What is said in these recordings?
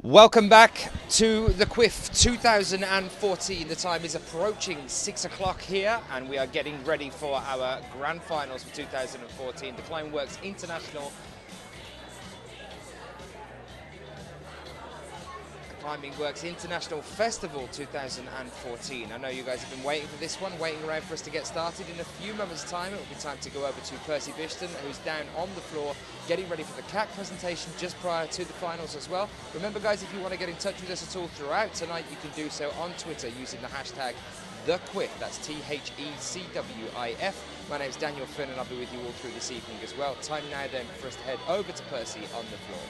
Welcome back to the CWIF 2014. The time is approaching 6 o'clock here and we are getting ready for our grand finals for 2014. The Climeworks International Climbing Works International Festival 2014. I know you guys have been waiting for this one, waiting around for us to get started. In a few moments' time, it will be time to go over to Percy Bishton, who's down on the floor, getting ready for the CAC presentation just prior to the finals as well. Remember, guys, if you want to get in touch with us at all throughout tonight, you can do so on Twitter using the hashtag TheCWIF. That's THECWIF. My name's Daniel Finn, and I'll be with you all through this evening as well. Time now then for us to head over to Percy on the floor.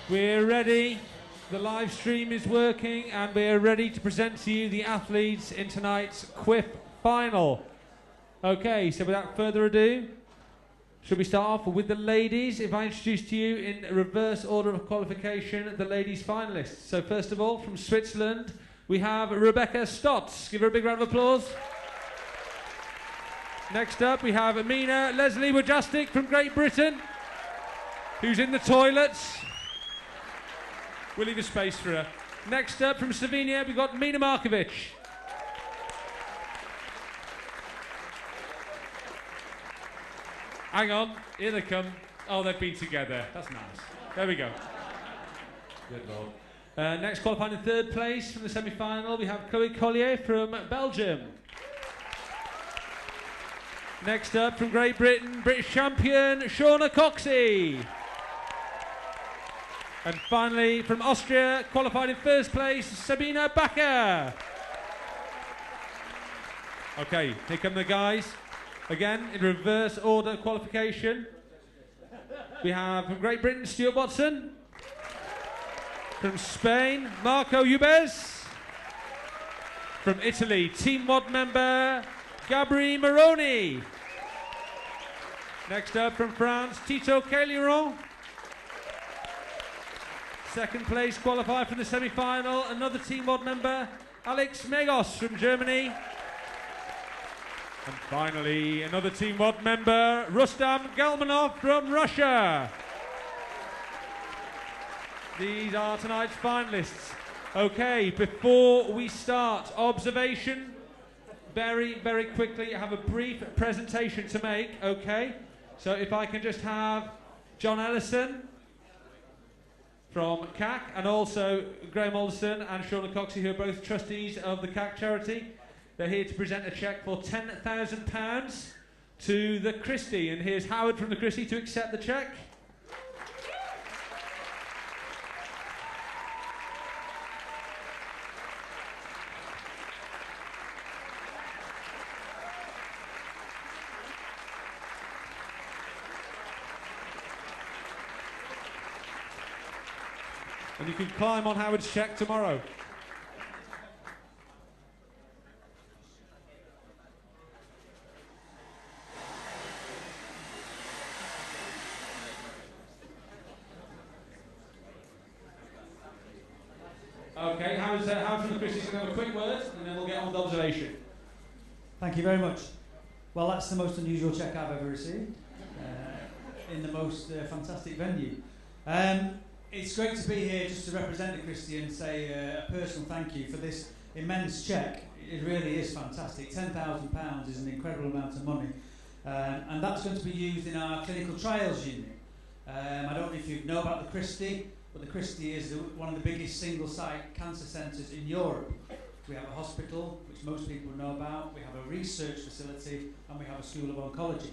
We're ready, the live stream is working, and we're ready to present to you the athletes in tonight's CWIF Final. Okay, so without further ado, should we start off with the ladies? If I introduce to you in reverse order of qualification, the ladies finalists. So first of all, from Switzerland, we have Rebecca Stotz. Give her a big round of applause. Next up, we have Amina Leslie Wojastik from Great Britain, who's in the toilets. We'll leave a space for her. Next up from Slovenia, we've got Mina Markovic. Hang on, here they come. Oh, they've been together. That's nice. There we go. Good Lord. Next qualifying in third place from the semi-final, we have Chloe Collier from Belgium. Next up from Great Britain, British champion Shauna Coxey. And finally, from Austria, qualified in first place, Sabina Bacher. Okay, here come the guys. Again, in reverse order qualification. We have from Great Britain, Stuart Watson. From Spain, Marco Ubez. From Italy, Team WOD member, Gabri Moroni. Next up from France, Tito Caliron. Second place qualified for the semi-final, another Team WOD member, Alex Megos from Germany. And finally, another Team WOD member, Rustam Galmanov from Russia. These are tonight's finalists. Okay, before we start, observation. Very, very quickly, I have a brief presentation to make, okay? So if I can just have John Ellison from CAC, and also Graham Alderson and Shauna Coxey, who are both trustees of the CAC charity. They're here to present a cheque for £10,000 to the Christie. And here's Howard from the Christie to accept the cheque. And you can climb on Howard's cheque tomorrow. Okay, Howard from the Christie's going to have a quick word, and then we'll get on with observation. Thank you very much. Well, that's the most unusual cheque I've ever received, in the most fantastic venue. It's great to be here just to represent the Christie and say a personal thank you for this immense cheque. It really is fantastic. £10,000 is an incredible amount of money. And that's going to be used in our clinical trials unit. I don't know if you know about the Christie, but the Christie is one of the biggest single-site cancer centres in Europe. We have a hospital, which most people know about, we have a research facility, and we have a school of oncology.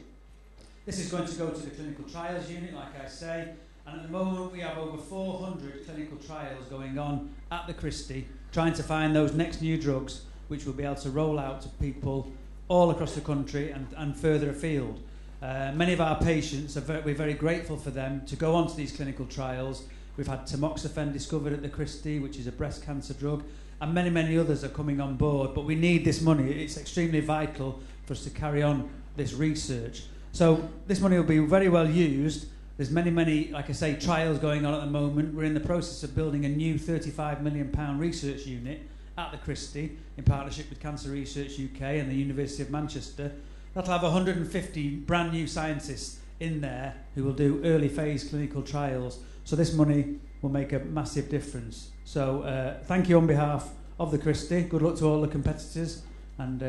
This is going to go to the clinical trials unit, like I say, and at the moment we have over 400 clinical trials going on at the Christie, trying to find those next new drugs which will be able to roll out to people all across the country and further afield. Many of our patients, we're very grateful for them to go on to these clinical trials. We've had tamoxifen discovered at the Christie, which is a breast cancer drug, and many, many others are coming on board. But we need this money. It's extremely vital for us to carry on this research. So this money will be very well used. There's many, many, like I say, trials going on at the moment. We're in the process of building a new £35 million research unit at the Christie in partnership with Cancer Research UK and the University of Manchester. that'll have 150 brand new scientists in there who will do early phase clinical trials. So this money will make a massive difference. So thank you on behalf of the Christie. Good luck to all the competitors, and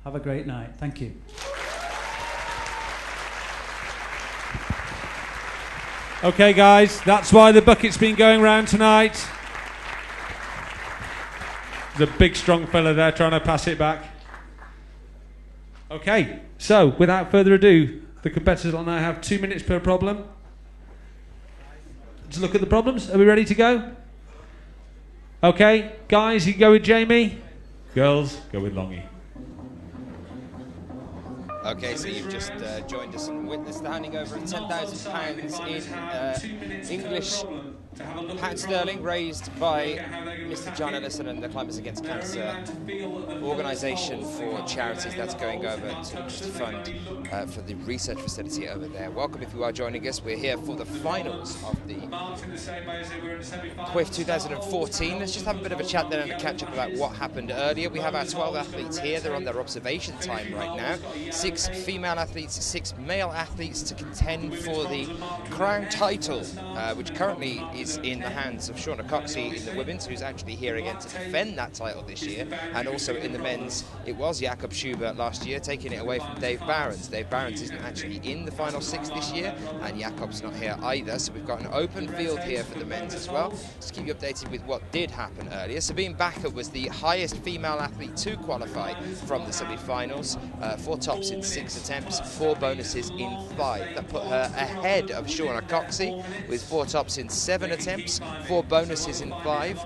have a great night. Thank you. Okay, guys, that's why the bucket's been going round tonight. There's a big, strong fella there trying to pass it back. Okay, so without further ado, the competitors will now have 2 minutes per problem. Let's look at the problems. Are we ready to go? Okay, guys, you go with Jamie. Girls, go with Longy. Okay, so you've just joined us and witnessed the handing over of £10,000 in English pound sterling raised by Mr. John Ellison and the Climbers Against Cancer organisation for charities. That's going over to just fund for the research facility over there. Welcome if you are joining us. We're here for the finals of the CWIF 2014. Let's just have a bit of a chat then and a catch up about what happened earlier. We have our 12 athletes here. They're on their observation time right now. 6 female athletes, 6 male athletes to contend for the crown title, which currently is in the hands of Shauna Coxey in the women's, who's actually here again to defend that title this year. And also in the men's, it was Jakob Schubert last year, taking it away from Dave Barons. Dave Barons isn't actually in the final 6 this year, and Jakob's not here either, so we've got an open field here for the men's as well. Just keep you updated with what did happen earlier. Sabine Bacher was the highest female athlete to qualify from the semi-finals. 4 tops in 6 attempts, 4 bonuses in 5. That put her ahead of Shauna Coxey with 4 tops in 7 attempts, 4 bonuses in 5.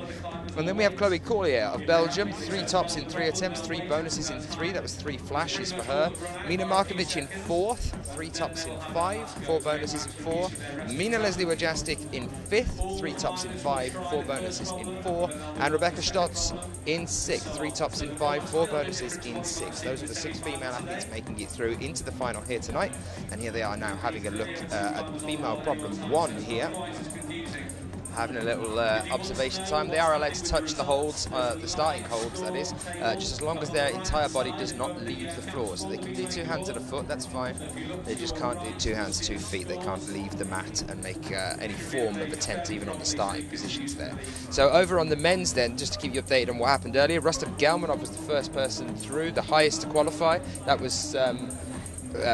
And then we have Chloe Collier of Belgium, 3 tops in 3 attempts, 3 bonuses in 3. That was 3 flashes for her. Mina Markovic in 4th, 3 tops in 5, 4 bonuses in 4. Mina Leslie Wojastik in 5th, 3 tops in 5, 4 bonuses in 4. And Rebecca Stotz in 6th, 3 tops in 5, 4 bonuses in 6. Those are the 6 female athletes making it through into the final here tonight. And here they are now having a look at female problem 1 here. Having a little observation time. They are allowed to touch the holds, the starting holds that is, just as long as their entire body does not leave the floor. So they can do 2 hands and a foot, that's fine. They just can't do 2 hands, 2 feet. They can't leave the mat and make any form of attempt even on the starting positions there. So over on the men's then, just to keep you updated on what happened earlier, Rustam Gelmanov was the first person through, the highest to qualify. That was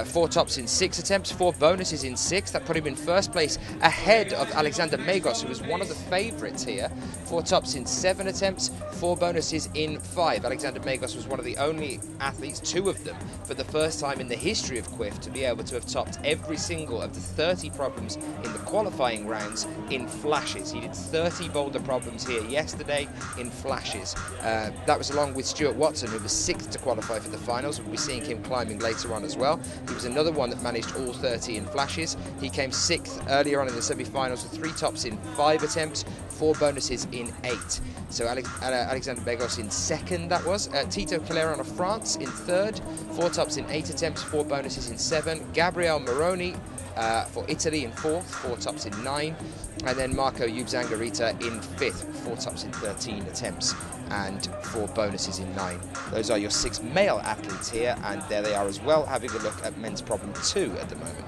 4 tops in 6 attempts, 4 bonuses in 6. That put him in first place ahead of Alexander Megos, who was one of the favourites here. 4 tops in 7 attempts, 4 bonuses in 5. Alexander Megos was one of the only athletes, 2 of them, for the first time in the history of CWIF to be able to have topped every single of the 30 problems in the qualifying rounds in flashes. He did 30 boulder problems here yesterday in flashes. That was along with Stuart Watson, who was 6th to qualify for the finals. We'll be seeing him climbing later on as well. He was another one that managed all 30 in flashes. He came 6th earlier on in the semi-finals with 3 tops in 5 attempts, 4 bonuses in 8. So Alexander Begos in 2nd, that was. Tito Calleron of France in 3rd, 4 tops in 8 attempts, 4 bonuses in 7. Gabriel Moroni for Italy in 4th, 4 tops in 9. And then Marco Yubzangarita in 5th, 4 tops in 13 attempts and 4 bonuses in 9. Those are your 6 male athletes here, and there they are as well, having a look at men's problem 2 at the moment.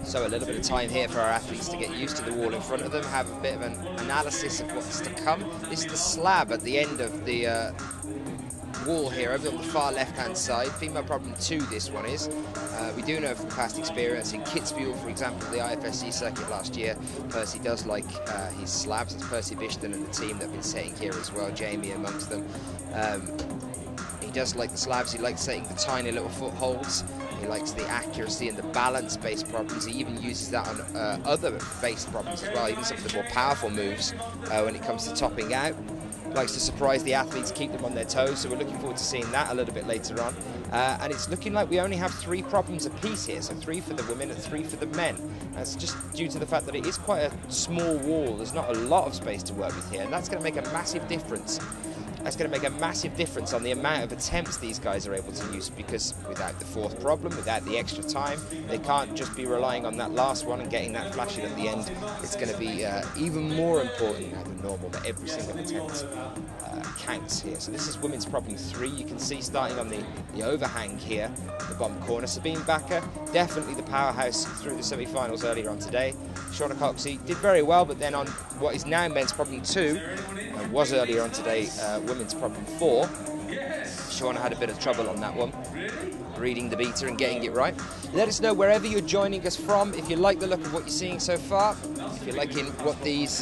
So a little bit of time here for our athletes to get used to the wall in front of them, have a bit of an analysis of what's to come. This is the slab at the end of the wall here over on the far left-hand side. Female problem 2, this one is. We do know from past experience in Kitzbühel, for example, the IFSC circuit last year, Percy does like his slabs. It's Percy Bishton and the team that have been setting here as well, Jamie amongst them. He does like the slabs, he likes setting the tiny little footholds, he likes the accuracy and the balance-based problems. He even uses that on other based problems as well, even some of the more powerful moves when it comes to topping out. Likes to surprise the athletes, keep them on their toes, so we're looking forward to seeing that a little bit later on. And it's looking like we only have 3 problems apiece here, so 3 for the women and 3 for the men. That's just due to the fact that it is quite a small wall. There's not a lot of space to work with here, and that's going to make a massive difference. That's going to make a massive difference on the amount of attempts these guys are able to use, because without the 4th problem, without the extra time, they can't just be relying on that last one and getting that flashing at the end. It's going to be even more important now than normal that every single attempt counts here. So this is women's problem 3. You can see starting on the overhang here, the bottom corner. Sabine Bakker, definitely the powerhouse through the semi-finals earlier on today. Shauna Coxey did very well, but then on what is now men's problem 2, was earlier on today women's problem 4. Shauna had a bit of trouble on that one, reading the beta and getting it right. Let us know wherever you're joining us from, if you like the look of what you're seeing so far, if you're liking what these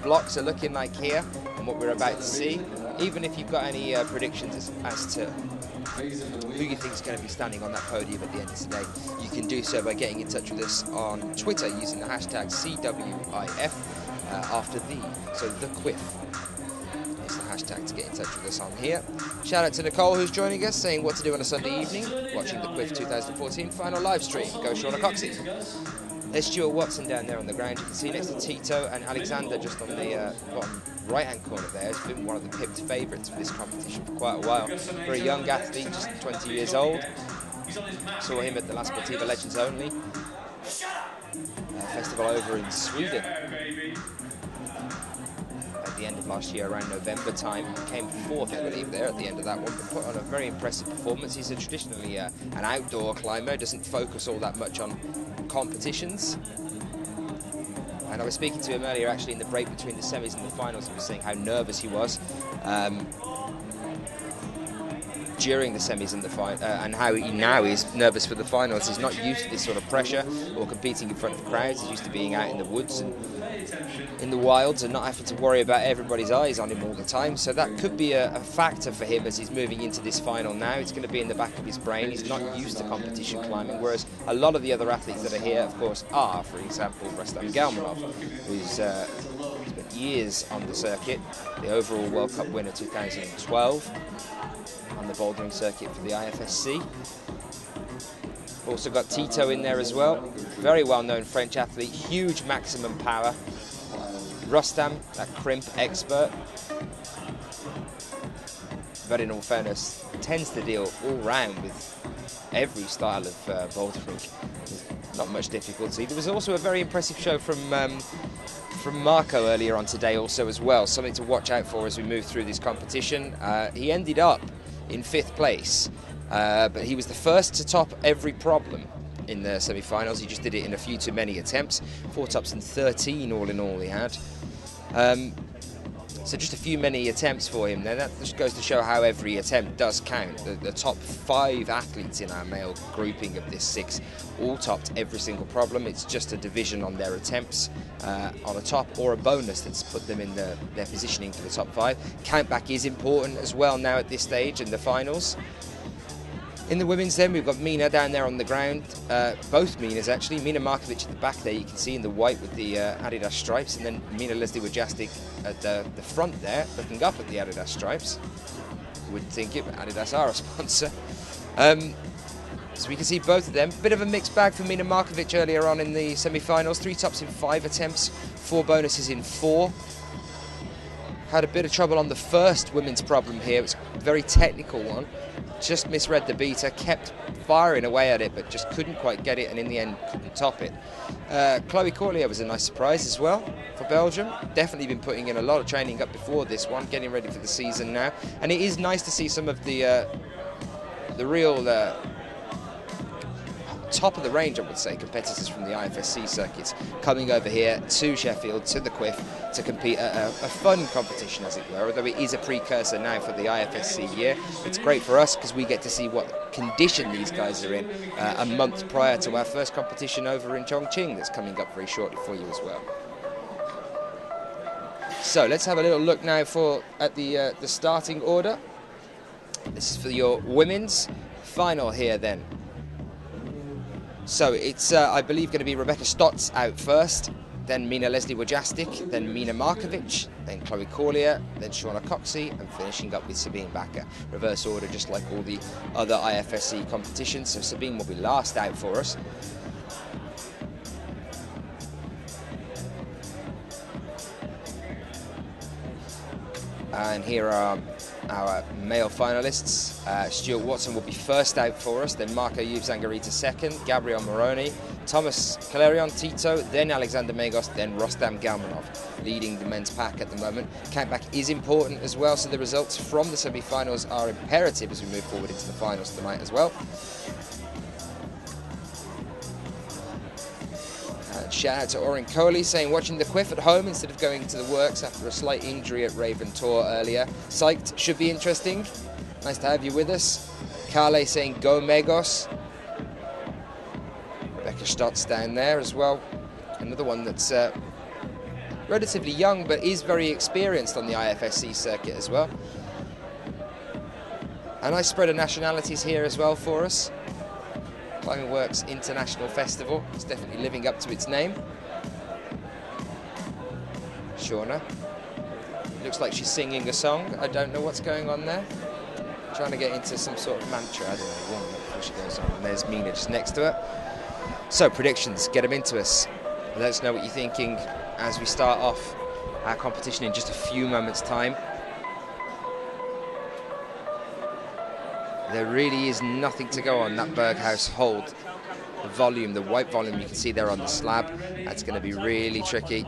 blocks are looking like here and what we're about to see, even if you've got any predictions as to who you think is going to be standing on that podium at the end of today, you can do so by getting in touch with us on Twitter using the hashtag CWIF after the CWIF is the hashtag to get in touch with us on here. Shout out to Nicole who's joining us, saying what to do on a Sunday evening, watching the CWIF 2014 final live stream. Go Shauna Coxey. There's Stuart Watson down there on the ground. You can see next to Tito and Alexander just on the bottom right-hand corner there. Has been one of the pipped favourites for this competition for quite a while. For a young athlete, just 20 years old. Saw him at the last Sportiva Legends Only festival over in Sweden at the end of last year, around November time. Came 4th, I believe, there at the end of that one, but put on a very impressive performance. He's traditionally an outdoor climber, doesn't focus all that much on competitions. And I was speaking to him earlier, actually, in the break between the semis and the finals. He was saying how nervous he was during the semis and the final, and how he now is nervous for the finals. He's not used to this sort of pressure or competing in front of crowds. He's used to being out in the woods and in the wilds and not having to worry about everybody's eyes on him all the time. So that could be a factor for him as he's moving into this final now. It's going to be in the back of his brain. He's not used to competition climbing, whereas a lot of the other athletes that are here, of course, are, for example, Rustam Gelmanov, who's spent years on the circuit, the overall World Cup winner 2012 on the bouldering circuit for the IFSC. Also got Tito in there as well, very well-known French athlete, huge maximum power. Rustam, that crimp expert, but in all fairness, tends to deal all round with every style of bouldering. Not much difficulty. There was also a very impressive show from Marco earlier on today also as well, something to watch out for as we move through this competition. He ended up in 5th place, but he was the first to top every problem in the semi-finals. He just did it in a few too many attempts. 4 tops and 13 all in all he had. So just a few many attempts for him there. That just goes to show how every attempt does count. The top 5 athletes in our male grouping of this 6 all topped every single problem. It's just a division on their attempts on a top or a bonus that's put them in their positioning for the top 5. Countback is important as well now at this stage in the finals. In the women's then, we've got Mina down there on the ground, both Minas actually. Mina Markovic at the back there, you can see in the white with the Adidas stripes, and then Mina Leslie Wojcicki at the front there, looking up at the Adidas stripes. Wouldn't think it, but Adidas are a sponsor. So we can see both of them. Bit of a mixed bag for Mina Markovic earlier on in the semi-finals. 3 tops in 5 attempts, 4 bonuses in 4. Had a bit of trouble on the first women's problem here. It was a very technical one. Just misread the beta, kept firing away at it, but just couldn't quite get it, and in the end couldn't top it. Chloe Corlier was a nice surprise as well for Belgium. Definitely been putting in a lot of training up before this one, getting ready for the season now. And it is nice to see some of the real top of the range, I would say, competitors from the IFSC circuits coming over here to Sheffield, to the CWIF, to compete at a fun competition, as it were. Although it is a precursor now for the IFSC year, it's great for us because we get to see what condition these guys are in a month prior to our first competition over in Chongqing that's coming up very shortly for you as well. So let's have a little look now at the starting order. This is for your women's final here then. So it's, I believe, going to be Rebecca Stotts out first, then Mina Leslie Wojastik, then Mina Markovic, then Chloe Corlier, then Shauna Coxey, and finishing up with Sabine Bakker. Reverse order, just like all the other IFSC competitions. So Sabine will be last out for us. And here are our male finalists. Stuart Watson will be first out for us, then Marco Yves-Zangarita second, Gabriel Moroni, Thomas Calerion, Tito, then Alexander Megos, then Rostam Galmanov, leading the men's pack at the moment. Countback is important as well, so the results from the semi-finals are imperative as we move forward into the finals tonight as well. Shout out to Oren Coley saying watching the CWIF at home instead of going to the works after a slight injury at Raven Tour earlier. Psyched, should be interesting. Nice to have you with us. Carle saying go Megos. Rebecca Stotts down there as well. Another one that's relatively young but is very experienced on the IFSC circuit as well. A nice spread of nationalities here as well for us. Climbing Works International Festival. It's definitely living up to its name. Shauna. Looks like she's singing a song. I don't know what's going on there. Trying to get into some sort of mantra. I don't know, warm up before she goes on. And there's Mina just next to her. So, predictions. Get them into us. Let us know what you're thinking as we start off our competition in just a few moments' time. There really is nothing to go on that Berghaus hold. The volume, the white volume you can see there on the slab, that's going to be really tricky.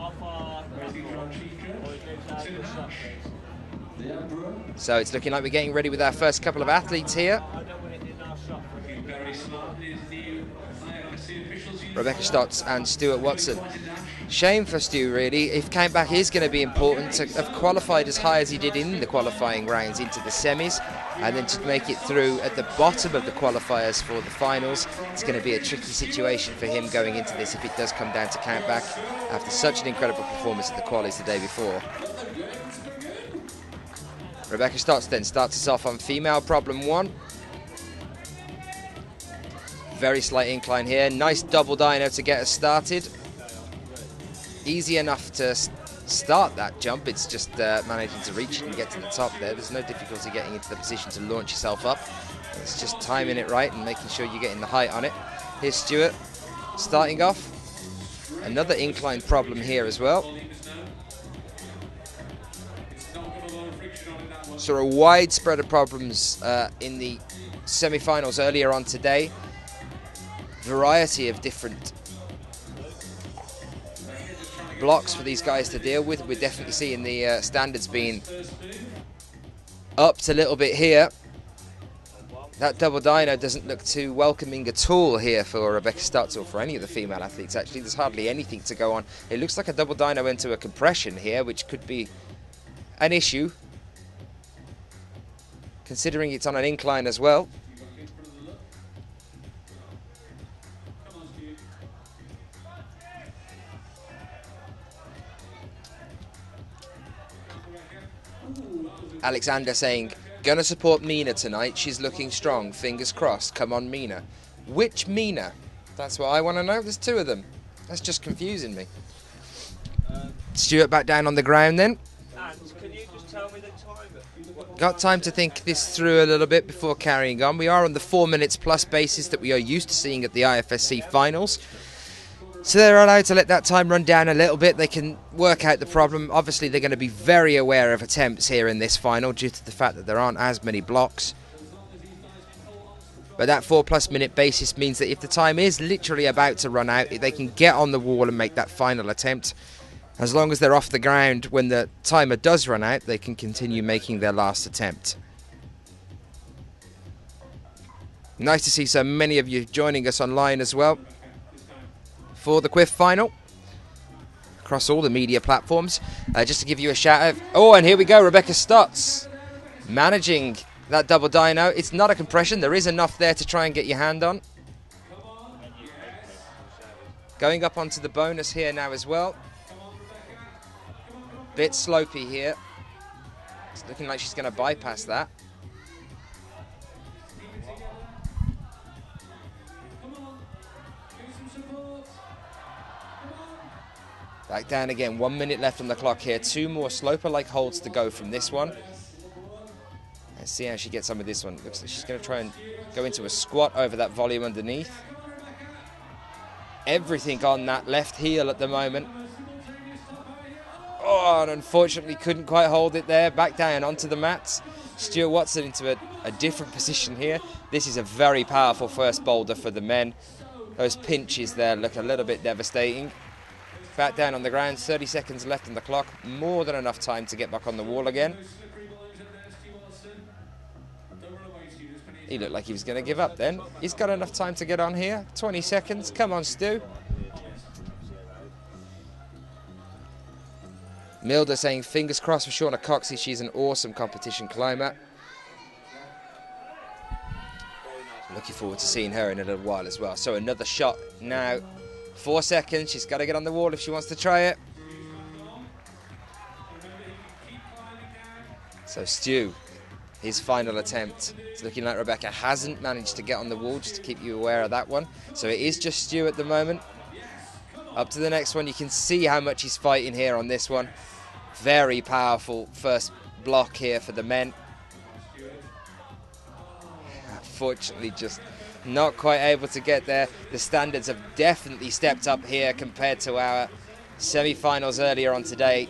So it's looking like we're getting ready with our first couple of athletes here. Rebecca Stotts and Stuart Watson. Shame for Stu, really. If countback is going to be important, to have qualified as high as he did in the qualifying rounds into the semis, and then to make it through at the bottom of the qualifiers for the finals, it's going to be a tricky situation for him going into this if it does come down to countback after such an incredible performance at the qualies the day before. Rebecca Stotts then starts us off on female problem 1. Very slight incline here. Nice double dyno to get us started. Easy enough to start that jump. It's just managing to reach it and get to the top there. There's no difficulty getting into the position to launch yourself up. It's just timing it right and making sure you're getting the height on it. Here's Stuart starting off. Another incline problem here as well. So a wide spread of problems in the semi-finals earlier on today. Variety of different blocks for these guys to deal with. We're definitely seeing the standards being upped a little bit here. That double dyno doesn't look too welcoming at all here for Rebecca Stotts or for any of the female athletes actually. There's hardly anything to go on. It looks like a double dyno into a compression here, which could be an issue considering it's on an incline as well. Alexander saying, gonna support Mina tonight. She's looking strong. Fingers crossed. Come on, Mina. Which Mina? That's what I want to know. There's two of them. That's just confusing me. Stuart back down on the ground then. And can you just tell me the time? Got time to think this through a little bit before carrying on. We are on the 4 minutes plus basis that we are used to seeing at the IFSC finals. So they're allowed to let that time run down a little bit. They can work out the problem. Obviously, they're going to be very aware of attempts here in this final due to the fact that there aren't as many blocks. But that 4+ minute basis means that if the time is literally about to run out, they can get on the wall and make that final attempt. As long as they're off the ground when the timer does run out, they can continue making their last attempt. Nice to see so many of you joining us online as well for the CWIF Final across all the media platforms. Just to give you a shout out. Oh, and here we go, Rebecca Stotts managing that double dyno. It's not a compression. There is enough there to try and get your hand on. Going up onto the bonus here now as well. Bit slopey here. It's looking like she's going to bypass that. Back down again, 1 minute left on the clock here. 2 more sloper-like holds to go from this one. Let's see how she gets on with this one. Looks like she's going to try and go into a squat over that volume underneath. Everything on that left heel at the moment. Oh, and unfortunately couldn't quite hold it there. Back down onto the mats. Stuart Watson into a different position here. This is a very powerful first boulder for the men. Those pinches there look a little bit devastating. Back down on the ground, 30 seconds left on the clock. More than enough time to get back on the wall again. He looked like he was going to give up then. He's got enough time to get on here. 20 seconds. Come on, Stu. Milder saying fingers crossed for Shauna Coxey. She's an awesome competition climber. Looking forward to seeing her in a little while as well. So another shot now. 4 seconds. She's got to get on the wall if she wants to try it. So Stu, his final attempt. It's looking like Rebecca hasn't managed to get on the wall, just to keep you aware of that one. So it is just Stu at the moment. Up to the next one. You can see how much he's fighting here on this one. Very powerful first block here for the men. Unfortunately, just not quite able to get there. The standards have definitely stepped up here compared to our semi-finals earlier on today.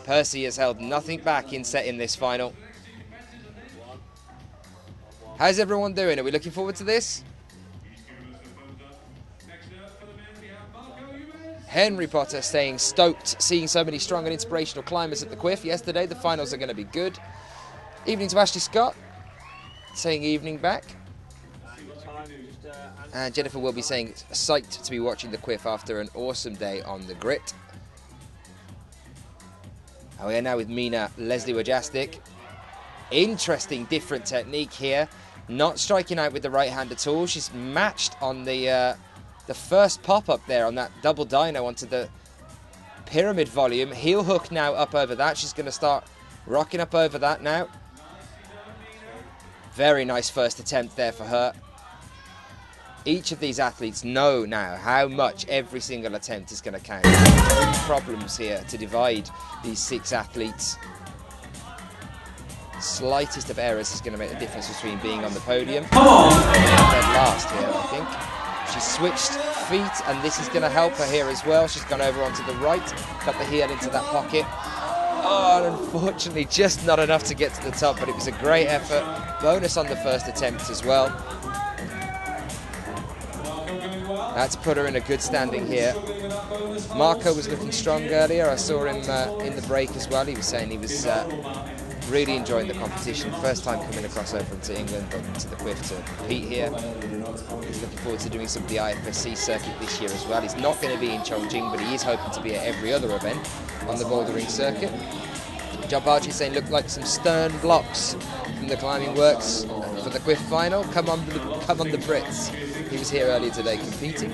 Percy has held nothing back in setting this final. How's everyone doing? Are we looking forward to this? Henry Potter saying stoked, seeing so many strong and inspirational climbers at the CWIF yesterday. The finals are going to be good. Evening to Ashley Scott, saying evening back. And Jennifer will be saying psyched to be watching the CWIF after an awesome day on the grit. And we are now with Mina Leslie Wajastik. Interesting different technique here. Not striking out with the right hand at all. She's matched on the first pop-up there on that double dyno onto the pyramid volume. Heel hook now up over that. She's going to start rocking up over that now. Very nice first attempt there for her. Each of these athletes know now how much every single attempt is going to count. Problems here to divide these 6 athletes. Slightest of errors is going to make the difference between being on the podium and dead last here, I think. She switched feet, and this is going to help her here as well. She's gone over onto the right, got the heel into that pocket. Oh, and unfortunately, just not enough to get to the top, but it was a great effort. Bonus on the first attempt as well. That's put her in a good standing here. Marco was looking strong earlier. I saw him in the break as well. He was saying he was really enjoying the competition. First time coming across over to England, to the CWIF to compete here. He's looking forward to doing some of the IFSC circuit this year as well. He's not going to be in Chongqing, but he is hoping to be at every other event on the bouldering circuit. John Barchi saying look like some stern blocks from the climbing works for the CWIF final. Come on the Brits. He was here earlier today competing.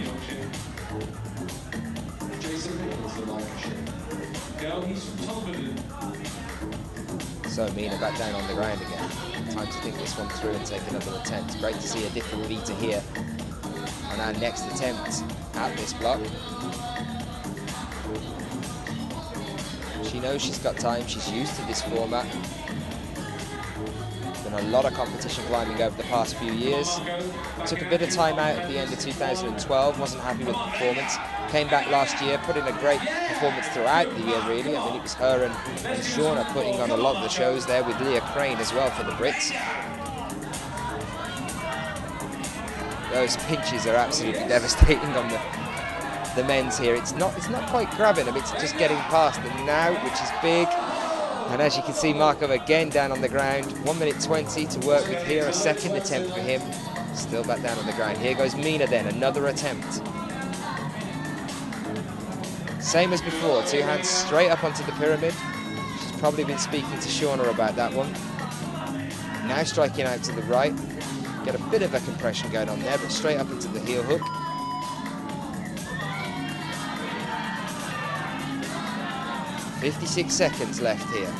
So Mina back down on the ground again. Time to think this one through and take another attempt. Great to see a different Vita here on our next attempt at this block. She knows she's got time. She's used to this format. Done a lot of competition climbing over the past few years. Took a bit of time out at the end of 2012. Wasn't happy with the performance. Came back last year, put in a great performance throughout the year, really. I mean, it was her and Shauna putting on a lot of the shows there with Leah Crane as well for the Brits. Those pinches are absolutely devastating on the men's here. It's not quite grabbing them, it's just getting past them now, which is big. And as you can see, Marco again down on the ground. 1 minute 20 to work with here. A second attempt for him. Still back down on the ground. Here goes Mina then, another attempt. Same as before, two hands straight up onto the pyramid. She's probably been speaking to Shauna about that one. Now striking out to the right. Get a bit of a compression going on there, but straight up into the heel hook. "56 seconds left here.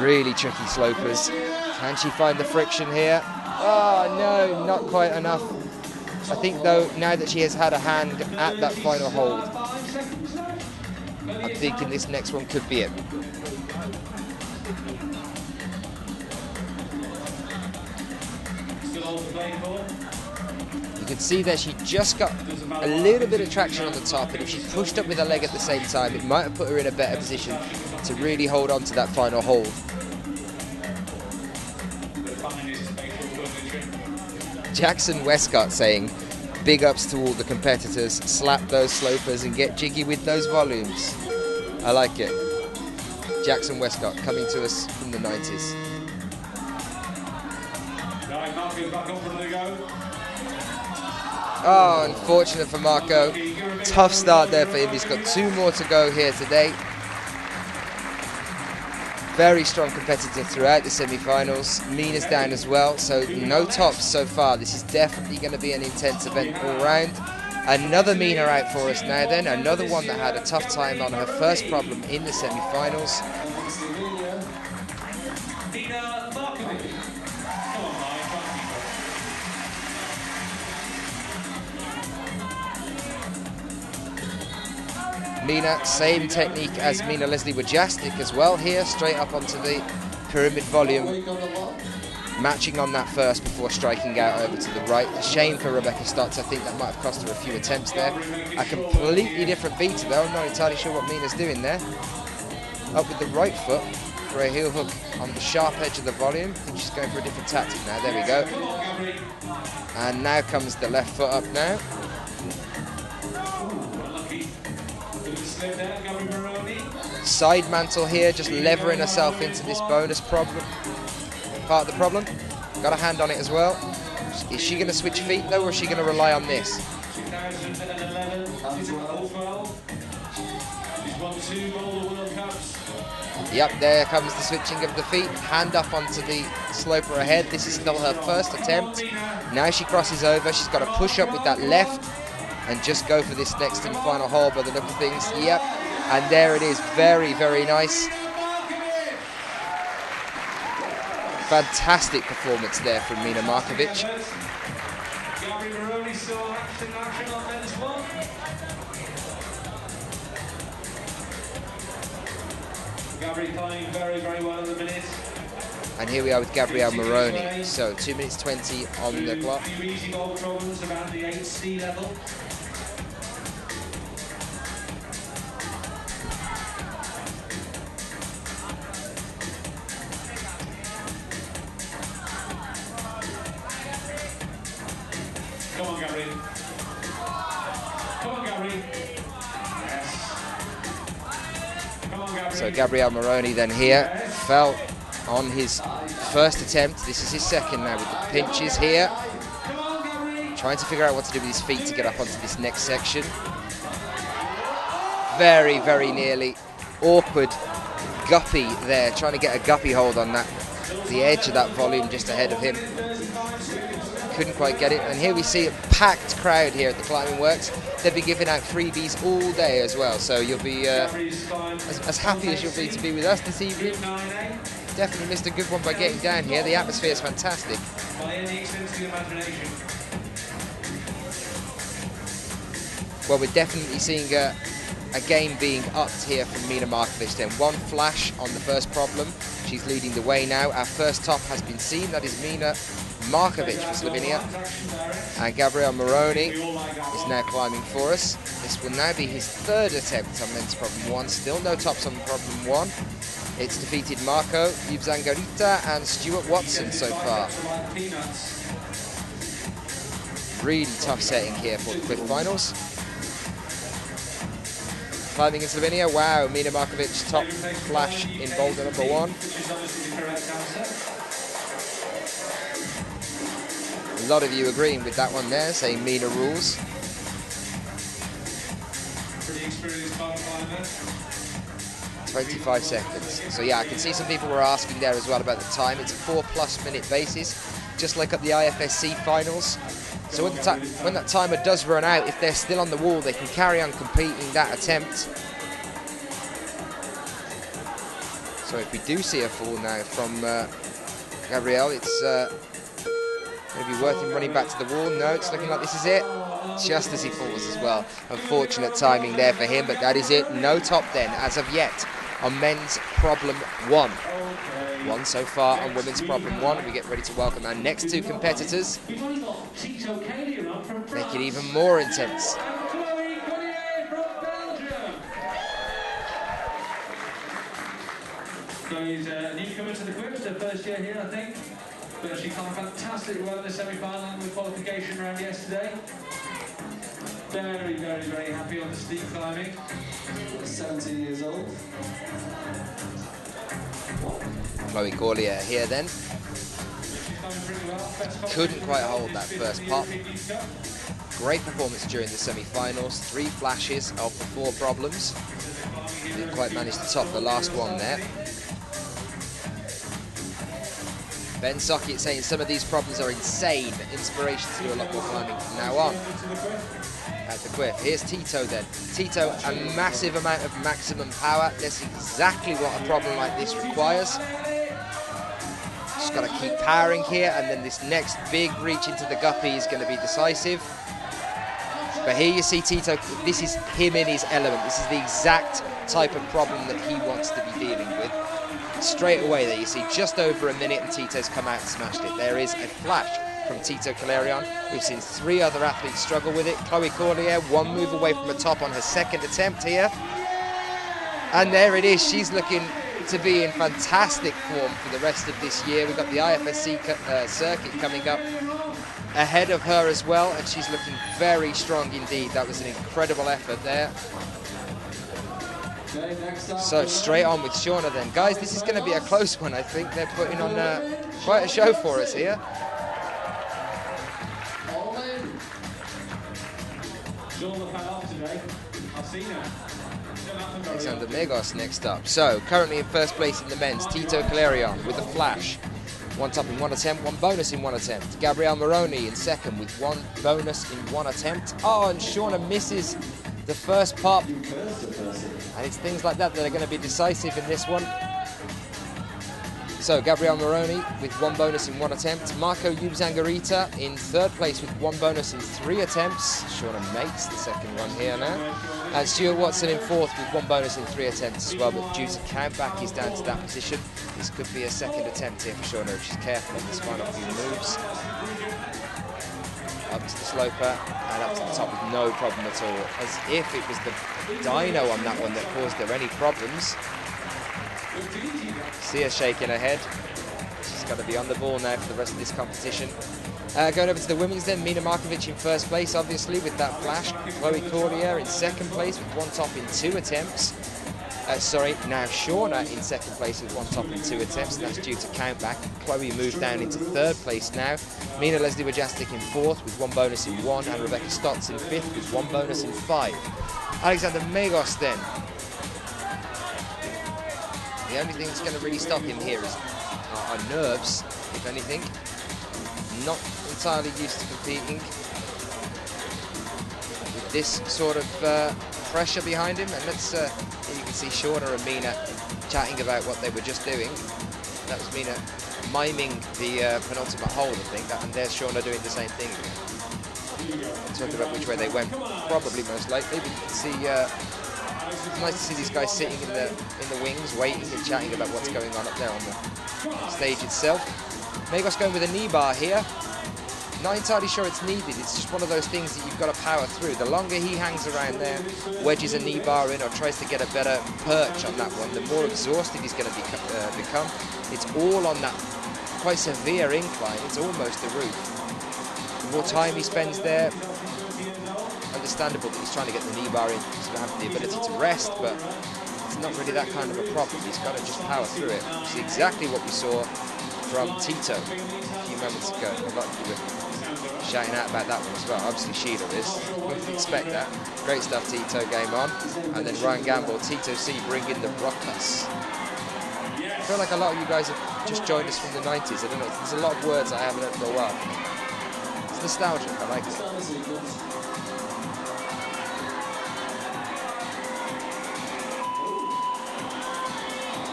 Really tricky slopers. Can she find the friction here? Oh no, not quite enough. I think though, now that she has had a hand at that final hold, I'm thinking this next one could be it. You can see there she just got a little bit of traction on the top, and if she pushed up with her leg at the same time, it might have put her in a better position to really hold on to that final hold. Jackson Westcott saying, "Big ups to all the competitors, slap those slopers and get jiggy with those volumes." I like it. Jackson Westcott coming to us from the 90s. Oh, unfortunate for Marco. Tough start there for him. He's got 2 more to go here today. Very strong competitor throughout the semi-finals. Mina's down as well, so no tops so far. This is definitely going to be an intense event all round. Another Mina out for us now then. Another one that had a tough time on her first problem in the semi-finals. Mina, same technique as Mina Leslie Wojcicki as well here, straight up onto the pyramid volume, matching on that first before striking out over to the right. A shame for Rebecca Stotts. I think that might have cost her a few attempts there. A completely different beat though. I'm not entirely sure what Mina's doing there. Up with the right foot for a heel hook on the sharp edge of the volume. I think she's going for a different tactic now. There we go. And now comes the left foot up now. Side mantle here, just levering herself into this bonus problem. Part of the problem. Got a hand on it as well. Is she going to switch feet though, or is she going to rely on this? Yep, there comes the switching of the feet. Hand up onto the sloper ahead. This is still her first attempt. Now she crosses over. She's got to push up with that left and just go for this next and final hold by the look of things. Yep, and there it is. Very, very nice. Fantastic performance there from Mina Markovic. Gabri playing very, very well at the minute. And here we are with Gabrielle Moroni. So 2 minutes 20 on the clock. A few easy ball problems around the 8C level. Come on, Gabri. Come on, Gabri. Yes. Come on, Gabri. So Gabrielle Moroni then here fell on his first attempt. This is his second now with the pinches here. Trying to figure out what to do with his feet to get up onto this next section. Very, very nearly. Awkward guppy there, trying to get a guppy hold on that, the edge of that volume just ahead of him. Couldn't quite get it. And here we see a packed crowd here at the Climbing Works. They'll be giving out freebies all day as well, so you'll be as happy as you'll be to be with us this evening. Definitely missed a good one by getting down here. The atmosphere is fantastic. Well, we're definitely seeing a game being upped here from Mina Markovic then. One flash on the first problem. She's leading the way now. Our first top has been seen. That is Mina Markovic for Slovenia. And Gabrielle Moroni is now climbing for us. This will now be his third attempt on men's problem 1. Still no tops on problem 1. It's defeated Marco, Yves Zangarita and Stuart Watson so far. Really tough setting here for the CWIF Finals. climbing in Slovenia. Wow, Mina Markovic, top flash in boulder number 1. A lot of you agreeing with that one there, saying Mina rules. Pretty experienced bar climber. 25 seconds. So yeah, I can see some people were asking there as well about the time. It's a 4+ minute basis, just like at the IFSC finals. So when that timer does run out, if they're still on the wall, they can carry on completing that attempt. So if we do see a fall now from Gabriel, it's going to be worth him running back to the wall. No, it's looking like this is it. Just as he falls as well. Unfortunate timing there for him, but that is it. No top then, as of yet, on men's problem 1. 1 so far on women's problem 1. We get ready to welcome our next 2 competitors. Make it even more intense. Chloe's a newcomer to the CWIF, her first year here, I think. But she climbed fantastic well in the semi-final and the qualification round yesterday. Very, very, very happy on the steep climbing. 17 years old. Chloe Corlier here then. Couldn't quite hold that first pop. Great performance during the semi-finals. 3 flashes of the 4 problems. Didn't quite manage to top the last one there. Ben Sockett saying some of these problems are insane. Inspiration to do a lot more climbing from now on. At the CWIF. Here's Tito then. Tito, a massive amount of maximum power. That's exactly what a problem like this requires. Just got to keep powering here, and then this next big reach into the guppy is going to be decisive. But here you see Tito, this is him in his element. This is the exact type of problem that he wants to be dealing with. Straight away there you see just over a minute and Tito's come out and smashed it. There is a flash from Tito Calerion. We've seen 3 other athletes struggle with it. Chloe Corlier, 1 move away from the top on her 2nd attempt here. And there it is. She's looking to be in fantastic form for the rest of this year. We've got the IFSC circuit coming up ahead of her as well, and she's looking very strong indeed. That was an incredible effort there. So straight on with Shauna then. Guys, this is going to be a close one, I think. They're putting on quite a show for us here. Alexander Megos next up. So currently in first place in the men's, Tito Calerion with a flash. 1 top in 1 attempt, 1 bonus in 1 attempt. Gabrielle Moroni in 2nd with 1 bonus in 1 attempt. Oh, and Shauna misses the first pop. And it's things like that that are going to be decisive in this one. So Gabrielle Moroni with 1 bonus in 1 attempt. Marco Yubzangarita in 3rd place with 1 bonus in 3 attempts. Shauna makes the 2nd one here now. And Stuart Watson in 4th with 1 bonus in 3 attempts as well, but due to count back, he's down to that position. This could be a 2nd attempt here for Shauna if she's careful on this final few moves. Up to the sloper and up to the top with no problem at all. As if it was the dyno on that one that caused her any problems. See her shaking her head. She's got to be on the ball now for the rest of this competition. Going over to the women's then, Mina Markovic in 1st place, obviously, with that flash. Chloe Corlier in 2nd place with 1 top in 2 attempts. Now Shauna in 2nd place with 1 top in 2 attempts, and that's due to count back. Chloe moved down into 3rd place now. Mina Leslie Wojastik in 4th with 1 bonus in 1, and Rebecca Stotts in 5th with 1 bonus in 5. Alexander Megos then. The only thing that's going to really stop him here is our nerves, if anything. Not entirely used to competing with this sort of pressure behind him. And let's, here you can see Shauna and Mina chatting about what they were just doing. That was Mina miming the penultimate hold, I think, and there's Shauna doing the same thing again. Talking about which way they went, probably most likely, but you can see nice to see these guys sitting in the wings, waiting and chatting about what's going on up there on the stage itself. Megos going with a knee bar here. Not entirely sure it's needed. It's just one of those things that you've got to power through. The longer he hangs around there, wedges a knee bar in or tries to get a better perch on that one, the more exhausted he's going to become. It's all on that quite severe incline. It's almost the roof. The more time he spends there, and understandable that he's trying to get the knee bar in to have the ability to rest, but it's not really that kind of a problem. He's got to just power through it. Which is exactly what we saw from Tito a few moments ago. A lot of you were shouting out about that one as well. Obviously Sheila is. Wouldn't expect that. Great stuff, Tito, game on. And then Ryan Gamble, Tito C bringing the ruckus. I feel like a lot of you guys have just joined us from the 90s. I don't know, there's a lot of words I haven't heard for a while. It's nostalgic, I like it.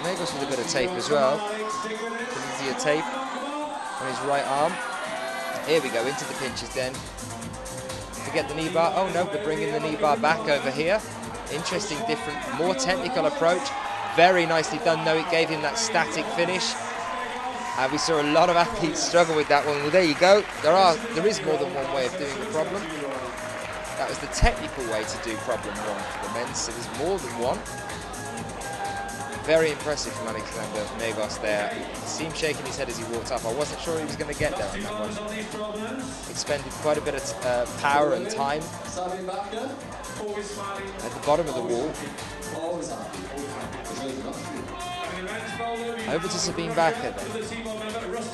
Megos with a bit of tape as well. Easier tape on his right arm. Here we go, into the pinches then. To get the knee bar. Oh no, they're bringing the knee bar back over here. Interesting, different, more technical approach. Very nicely done though, it gave him that static finish. And we saw a lot of athletes struggle with that one. Well, there you go. There is more than one way of doing the problem. That was the technical way to do problem one for the men, so there's more than one. Very impressive from Alexander Megos there. He seemed shaking his head as he walked up. I wasn't sure he was going to get there on that one. Expended quite a bit of power and time at the bottom of the wall. Over to Sabine Bakker then.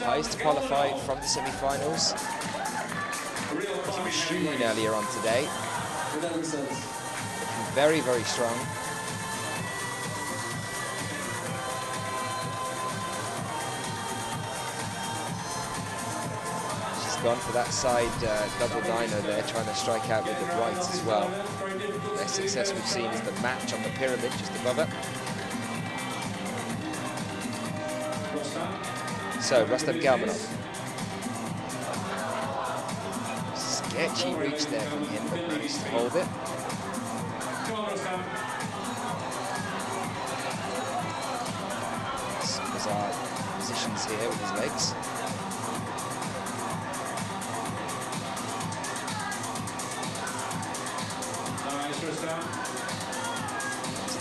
Highest to qualify from the semi-finals. Shooting earlier on today. Very, very strong. Gone for that side double dyno there, trying to strike out with the right as well. Best success we've seen is the match on the pyramid just above it. So, Rustam Galmanov. Sketchy reach there from him, but managed to hold it. Some bizarre positions here with his legs.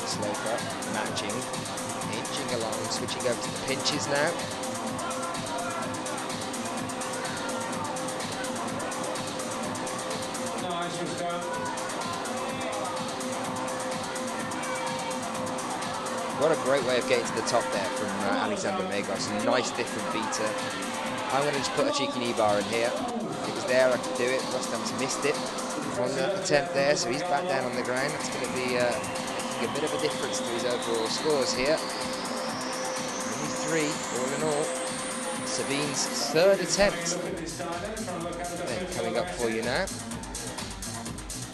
Slow cut, matching, inching along, switching over to the pinches now. What a great way of getting to the top there from Alexander Megos. Nice different beater. I'm going to just put a cheeky knee bar in here. It was there, I could do it. Rustam's missed it on the attempt there, so he's back down on the ground. That's going to be a bit of a difference to his overall scores here. Only 3 all in all. Sabine's third attempt then coming up for you now.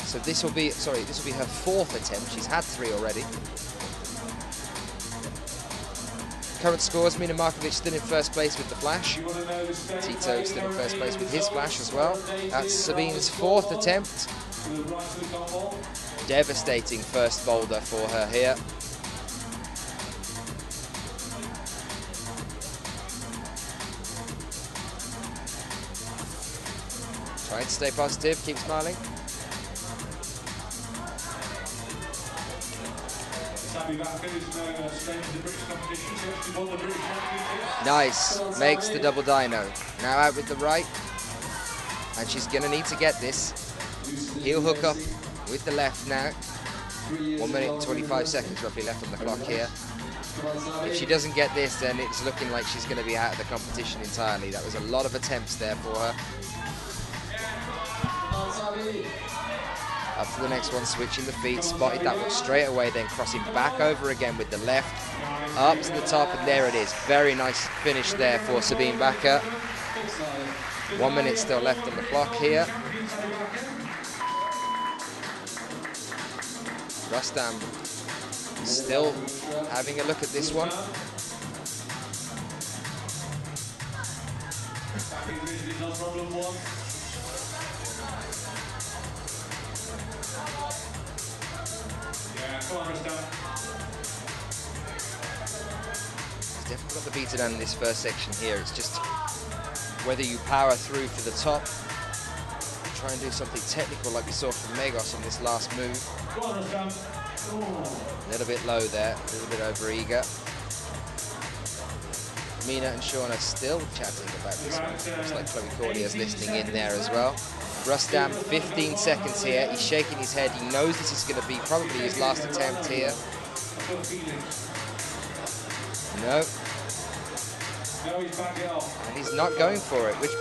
So this will be her 4th attempt. She's had 3 already. Current scores, Mina Markovic still in first place with the flash. Tito still in first place with his flash as well. That's Sabine's 4th attempt. Devastating first boulder for her here. Trying to stay positive, keep smiling. Nice, makes the double dyno. Now out with the right, and she's gonna need to get this. Heel hook up with the left now. 1 minute and 25 seconds roughly left on the clock here. If she doesn't get this, then it's looking like she's gonna be out of the competition entirely. That was a lot of attempts there for her. Up to the next one, switching the feet, spotted that one straight away, then crossing back over again with the left, up to the top, and there it is. Very nice finish there for Sabine Bakker. 1 minute still left on the clock here. Rustam still having a look at this one. He's definitely got the beater down in this first section here. It's just whether you power through for the top, try and do something technical like we saw from Megos on this last move. A little bit low there, a little bit over eager. Mina and Sean are still chatting about this one. Looks like Chloe Cordia's listening in there as well. Rustam, 15 seconds here. He's shaking his head. He knows this is going to be probably his last attempt here. No. And he's not going for it, which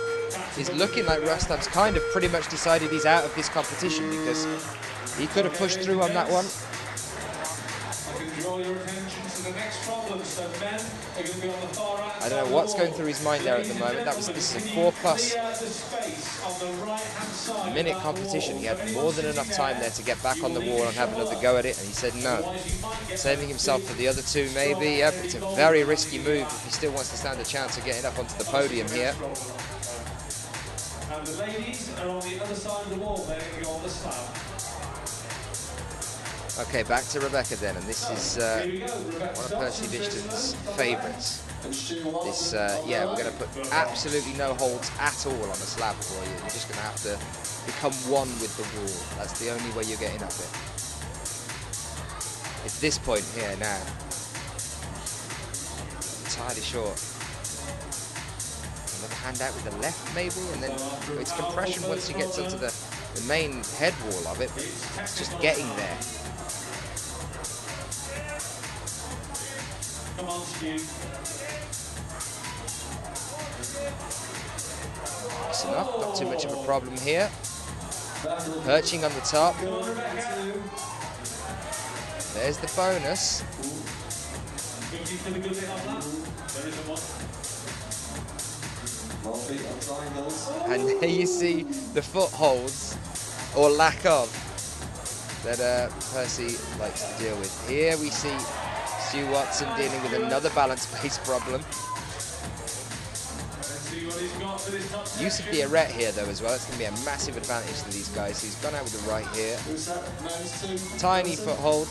is looking like Rustam's kind of pretty much decided he's out of this competition, because he could have pushed through on that one. I don't know what's going through his mind there at the moment. This is a 4+ minute competition. He had more than enough time there to get back on the wall and have another go at it, and he said no. Saving himself for the other two maybe, yeah, but it's a very risky move if he still wants to stand a chance of getting up onto the podium here. And the ladies are on the other side of the wall, they're going to go on the slab. Okay, back to Rebecca then, and this is one of Percy Bishton's favourites. This, yeah, we're going to put absolutely no holds at all on a slab for you. You're just going to have to become one with the wall. That's the only way you're getting up it. It's this point here now. Entirely short. Another hand out with the left maybe, and then it's compression once you get to the main head wall of it. It's just getting there. Come on, Stu. That's enough, not too much of a problem here. Perching on the top. There's the bonus. And there you see the footholds, or lack of, that Percy likes to deal with. Here we see Stu Watson dealing with another balance-based problem. Use of the arete here though as well, it's going to be a massive advantage to these guys. He's gone out with the right here. Tiny foothold.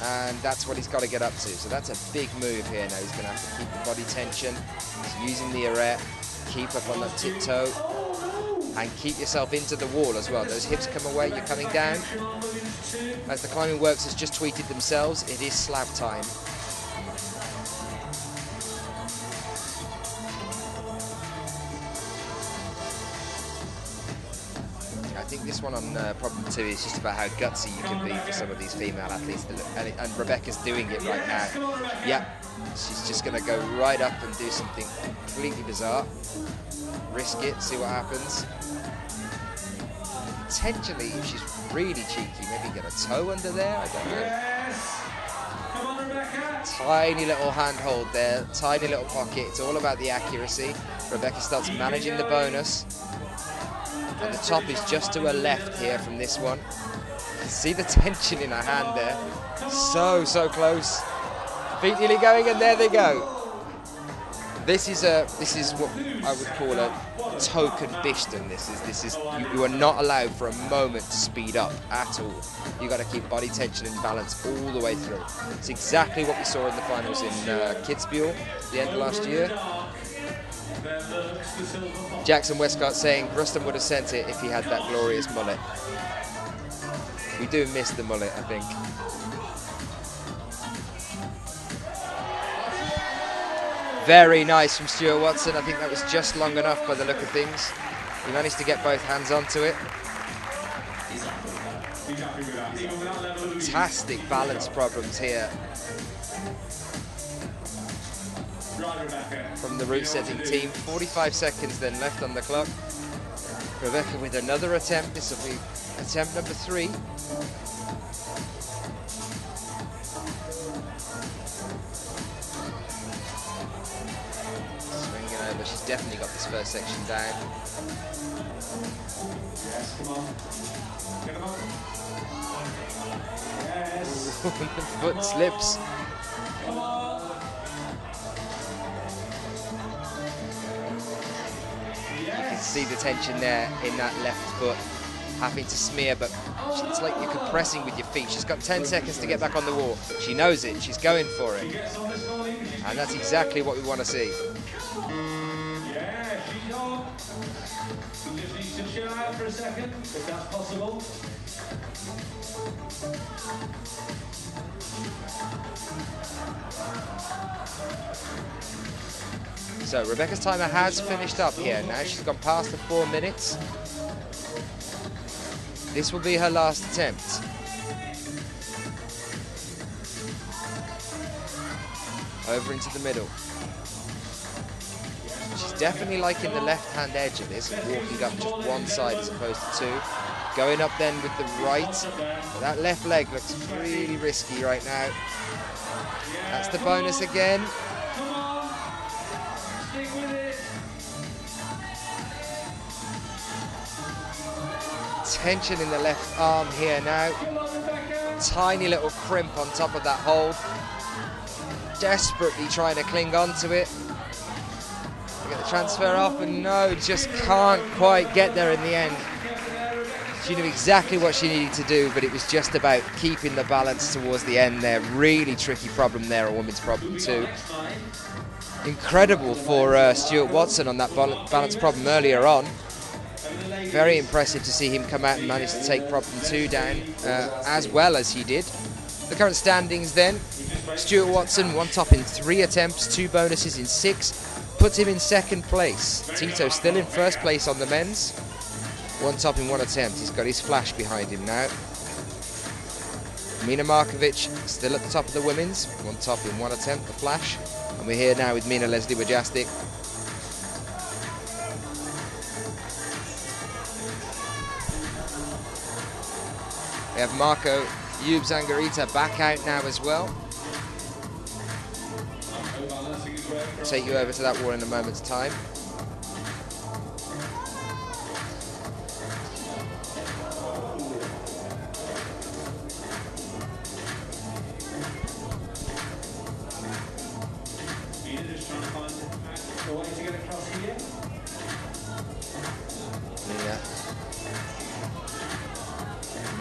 And that's what he's got to get up to. So that's a big move here now. He's going to have to keep the body tension. He's using the arete. Keep up on that tiptoe. And keep yourself into the wall as well. Those hips come away, you're coming down. As the Climbing Works has just tweeted themselves, it is slab time. I think this one on problem 2 is just about how gutsy you can be for some of these female athletes. And Rebecca's doing it right now. Yep, she's just going to go right up and do something completely bizarre. Risk it, see what happens. Potentially, if she's really cheeky, maybe get a toe under there, I don't know. Yes. Come on, Rebecca. Tiny little handhold there, tiny little pocket. It's all about the accuracy. Rebecca starts managing the bonus. And the top is just to her left here from this one. You can see the tension in her hand there. So, so close. Feet nearly going, and there they go. This is what I would call a token Bishton. This is you are not allowed for a moment to speed up at all. You got to keep body tension and balance all the way through. It's exactly what we saw in the finals in Kitzbühel at the end of last year. Jackson Westcott saying Rustam would have sent it if he had that glorious mullet. We do miss the mullet, I think. Very nice from Stuart Watson. I think that was just long enough by the look of things. He managed to get both hands onto it. Fantastic balance problems here from the route setting team. 45 seconds then left on the clock. Rebecca with another attempt. This will be attempt number 3. Swinging over. She's definitely got this first section down. Yes, come on. Get him up. Yes. The foot slips. Come on. See the tension there in that left foot, having to smear, but it's like you're compressing with your feet. She's got 10 seconds to get back on the wall. She knows it, she's going for it. And that's exactly what we want to see. Yeah, she's on. He just needs to chill out for a second, if that's possible. So Rebecca's timer has finished up here now. She's gone past the 4 minutes. This will be her last attempt. Over into the middle. She's definitely liking the left-hand edge of this, walking up just one side as opposed to two. Going up then with the right. But that left leg looks really risky right now. That's the bonus again. Tension in the left arm here now. Tiny little crimp on top of that hold. Desperately trying to cling on to it. Get the transfer off, and no, just can't quite get there in the end. She knew exactly what she needed to do, but it was just about keeping the balance towards the end there. Really tricky problem there, a women's problem too. Incredible for Stuart Watson on that balance problem earlier on. Very impressive to see him come out and manage to take problem 2 down as well as he did. The current standings then, Stuart Watson, 1 top in 3 attempts, 2 bonuses in 6, puts him in 2nd place. Tito still in 1st place on the men's, 1 top in 1 attempt. He's got his flash behind him now. Mina Markovic still at the top of the women's, 1 top in 1 attempt, the flash. And we're here now with Mina Leslie Wojastik. We have Marco Zangarita back out now as well. I'll take you over to that wall in a moment's time.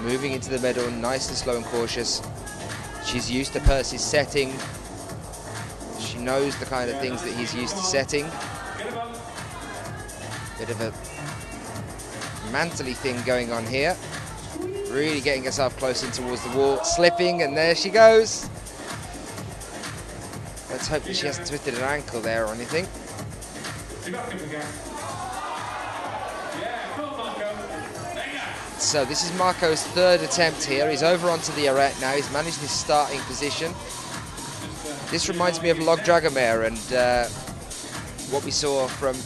Moving into the middle, nice and slow and cautious. She's used to Percy's setting. She knows the kind of things that he's used to setting. Bit of a mantly thing going on here. Really getting herself close in towards the wall, slipping, and there she goes. Let's hope that she hasn't twisted an ankle there or anything. So this is Marco's 3rd attempt here. He's over onto the arete now. He's managed his starting position. This reminds me of Log Dragomir and what we saw from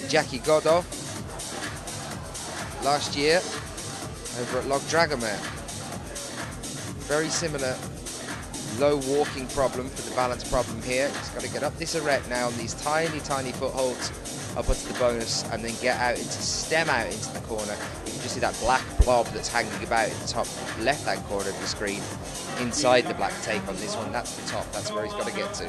Jackie Godov last year over at Log Dragomir. Very similar low walking problem for the balance problem here. He's got to get up this arete now on these tiny, tiny footholds up onto the bonus and then get out into, stem out into the corner. You can just see that black blob that's hanging about in the top left-hand corner of the screen. Inside the black tape on this one, that's the top, that's where he's got to get to.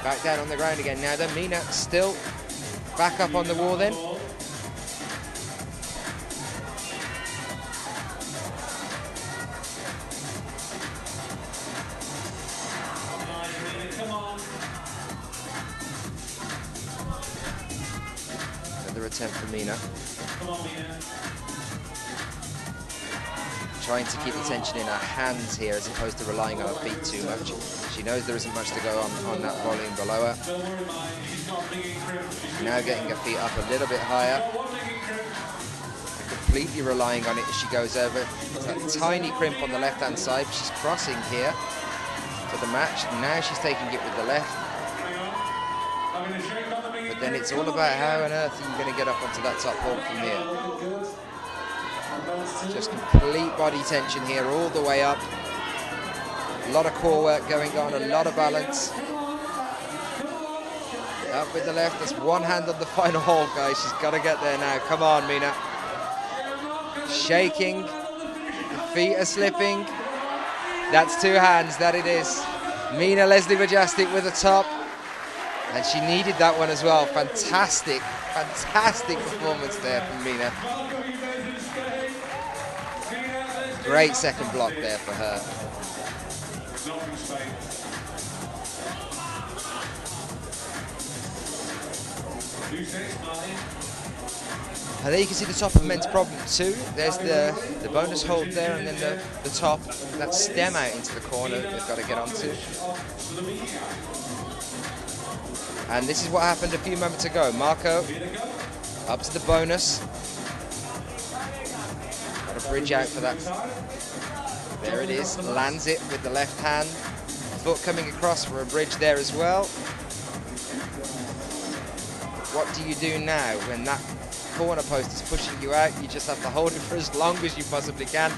Back down on the ground again now then. Mina still back up on the wall then. Another attempt for Mina. Trying to keep the tension in her hands here as opposed to relying on her feet too much. She knows there isn't much to go on that volume below her. Now getting her feet up a little bit higher. Completely relying on it as she goes over. That tiny crimp on the left-hand side. She's crossing here for the match. Now she's taking it with the left. But then it's all about how on earth are you going to get up onto that top hold from here. Just complete body tension here all the way up. A lot of core work going on, a lot of balance. Up with the left, that's one hand on the final hold, guys. She's got to get there now. Come on, Mina. Shaking, the feet are slipping. That's 2 hands, that it is. Mina Leslie Wojastik with the top. And she needed that one as well. Fantastic, fantastic performance there from Mina. Great second block there for her. And there you can see the top of men's problem 2. There's the bonus hold there, and then the top, that stem out into the corner they've got to get onto. And this is what happened a few moments ago. Marco up to the bonus. Got a bridge out for that. There it is, lands it with the left hand. Foot coming across for a bridge there as well. What do you do now when that corner post is pushing you out? You just have to hold it for as long as you possibly can.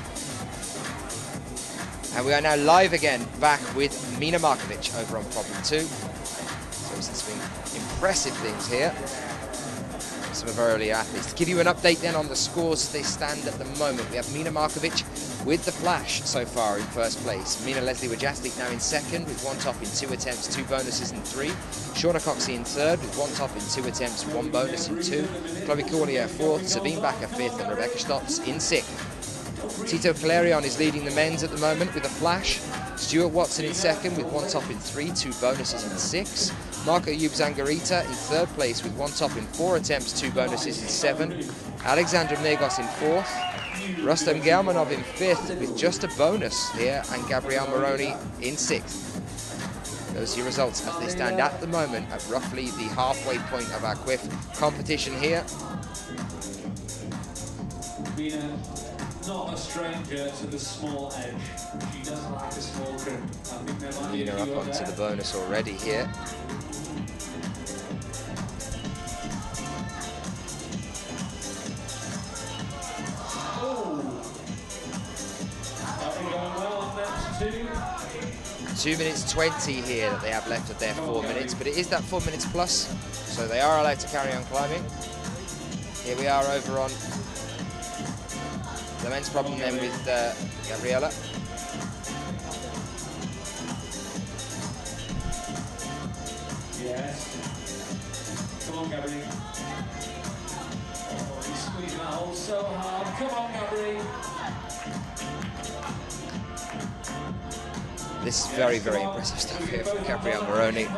And we are now live again, back with Mina Markovic over on problem 2. So some impressive things here. Some of our earlier athletes. To give you an update then on the scores as they stand at the moment, we have Mina Markovic with the flash so far in first place. Mina Leslie Wojcicki now in second with 1 top in 2 attempts, 2 bonuses in 3. Shauna Coxey in third with 1 top in 2 attempts, 1 bonus in 2. Chloe Corlier fourth, Sabine Bakker fifth, and Rebecca Stotz in sixth. Tito Calerion is leading the men's at the moment with a flash. Stuart Watson in second with 1 top in 3, 2 bonuses in 6. Marco Yub-Zangarita in third place with 1 top in 4 attempts, 2 bonuses in 7. Alexandra Negos in fourth. Rustam Gelmanov in fifth with just a bonus here, and Gabrielle Moroni in sixth. Those are your results as they stand at the moment at roughly the halfway point of our CWIF competition here. Mina, not a stranger to the small edge. She does like a small trim. I think there might be Mina up onto the bonus already here. Two minutes 20 here that they have left of their 4 minutes, but it is that 4 minutes plus, so they are allowed to carry on climbing. Here we are over on the men's problem then with Gabriella. Yes. Come on, Gabri. Oh, he's squeezing that hole so hard. Come on, Gabri. This is very, very impressive stuff here from Gabrielle Moroni.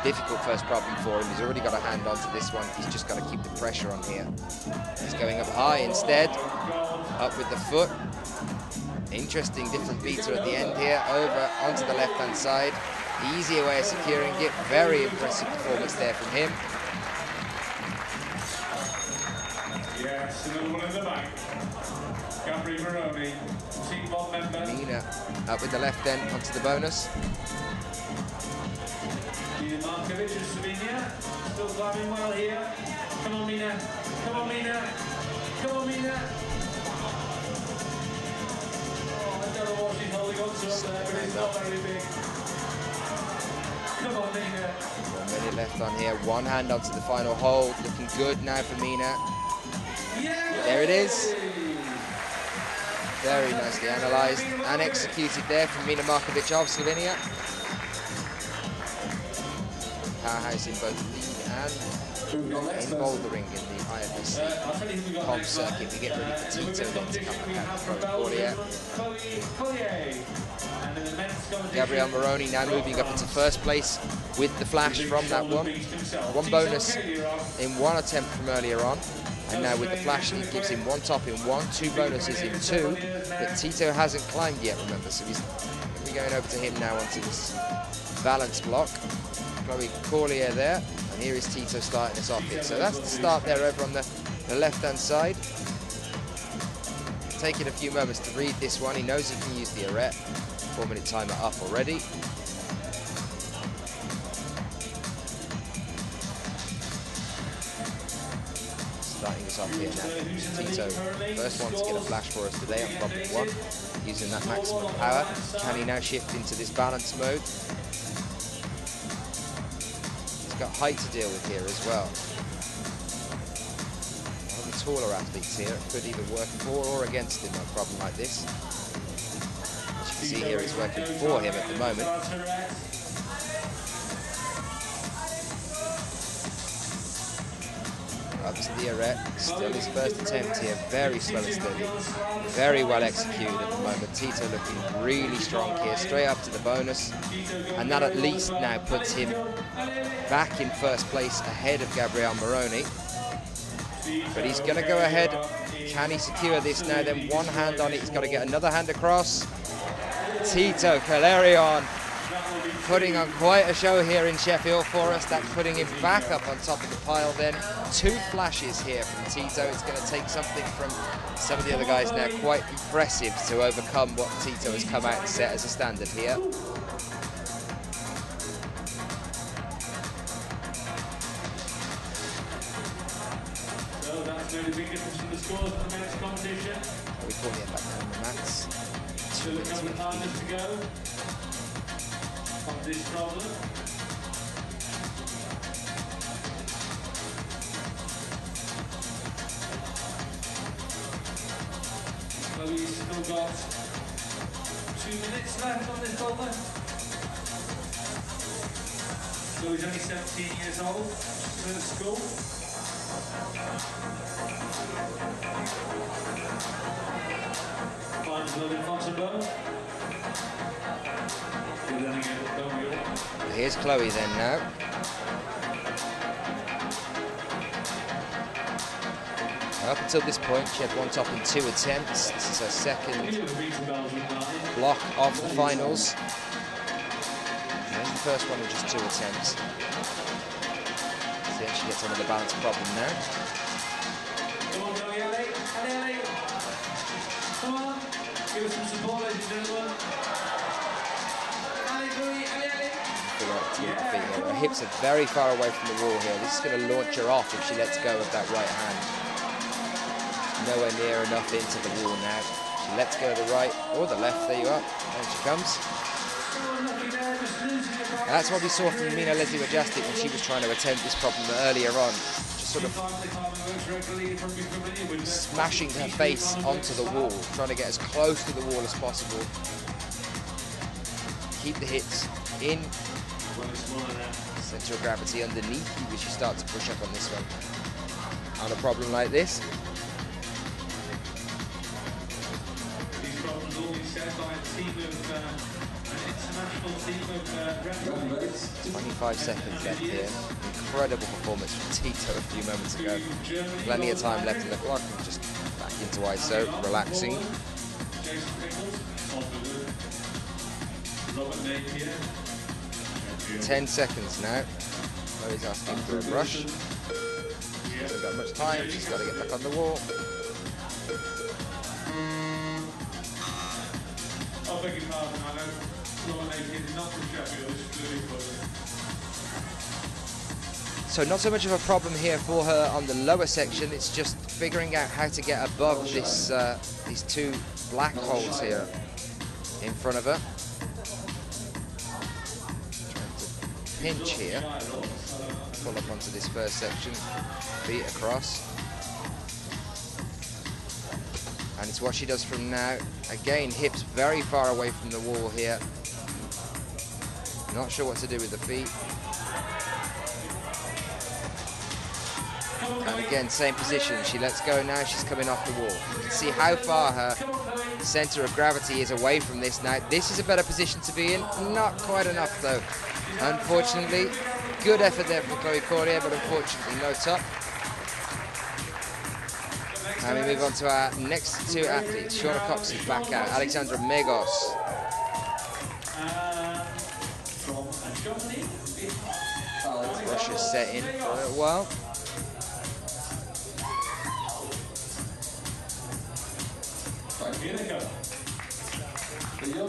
Difficult first problem for him. He's already got a hand onto this one. He's just got to keep the pressure on here. He's going up high instead. Up with the foot. Interesting different beater at the end here. Over onto the left-hand side. Easier way of securing it. Very impressive performance there from him. Yes, another one in the back. Gabri Moroni, team bond member. Mina up with the left end onto the bonus. Mina Markovic and Slovenia, still climbing well here. Come on, Mina. Come on, Mina. Come on, Mina. Oh, I don't know what she's holding on to up there, but it's not very big. Come on, Mina. 1 minute left on here. One hand onto the final hold. Looking good now for Mina. Yeah. There it is. Very nicely analysed and executed there from Mina Markovic of Slovenia. Powerhouse in both lead and in bouldering in the IFSC comp circuit. We get ready for Tito then to come back out for Corlier. Gabrielle Moroni now moving up into first place with the flash from that one. 1 bonus in 1 attempt from earlier on. And now with the flash, he gives him 1 top in 1, 2 bonuses in 2. But Tito hasn't climbed yet, remember, so he's going to be going over to him now onto this balance block. Chloe Corlier there, and here is Tito starting us off here. So that's the start there over on the left-hand side. Taking a few moments to read this one. He knows he can use the arete. 4 minute timer up already. Starting us off here now. Tito, first one to get a flash for us today on problem 1, using that maximum power. Can he now shift into this balance mode? He's got height to deal with here as well. One of the taller athletes here could either work for or against him on a problem like this. As you can see here, it's working for him at the moment. Up to the arete. Still his first attempt here. Very slow and steady. Very well executed at the moment. Tito looking really strong here. Straight up to the bonus. And that at least now puts him back in first place ahead of Gabriel Moroni. But he's going to go ahead. Can he secure this now? Then one hand on it. He's got to get another hand across. Tito Calerion putting on quite a show here in Sheffield for us. That's putting him back up on top of the pile then. 2 flashes here from Tito. It's going to take something from some of the other guys now. Quite impressive to overcome what Tito has come out and set as a standard here. So that's made a big difference in the scores for the men's competition. We call it back down on the mats. Still a couple of partners to go of this problem. Well, we've still got 2 minutes left on this bowler. So he's only 17 years old, still at school. Finds another Fontainebleau. Here's Chloe then now. Up until this point, she had 1 top in 2 attempts. This is her second block of the finals. There's the first one in just 2 attempts. Then she gets another balance problem now. Come on, Chloe, Ellie. Ellie. Come on. Give us some support, ladies and gentlemen. Her hips are very far away from the wall here. This is going to launch her off if she lets go of that right hand. Nowhere near enough into the wall now. She lets go of the right or the left. There you are. There she comes. That's what we saw from Mina Leslie Wajastic when she was trying to attempt this problem earlier on. Just sort of smashing her face onto the wall, trying to get as close to the wall as possible. Keep the hits in. Centre of gravity underneath you as you start to push up on this one. On a problem like this. These problems all be set by a team of an international team of referees. 25 seconds left here. Incredible performance from Tito a few moments ago. Plenty of time left in the clock. Just back into ISO, relaxing. 10 seconds now. Chloe's asking for a brush. Hasn't got much time, she's got to get back on the wall. I beg your pardon, I know Robert Naked is not from Sheffield, So not so much of a problem here for her on the lower section, it's just figuring out how to get above this, these 2 black holes here in front of her. Pinch here, pull up onto this first section, feet across, and it's what she does from now. Again, hips very far away from the wall here. Not sure what to do with the feet. And again, same position. She lets go now, she's coming off the wall. You can see how far her centre of gravity is away from this now. This is a better position to be in. Not quite enough though. Unfortunately, good effort there from Chloe Cordier, but unfortunately no top. And we move on to our next 2 athletes. Shauna Cox is back out. Alexandra Megos. Russia's set in for a little while.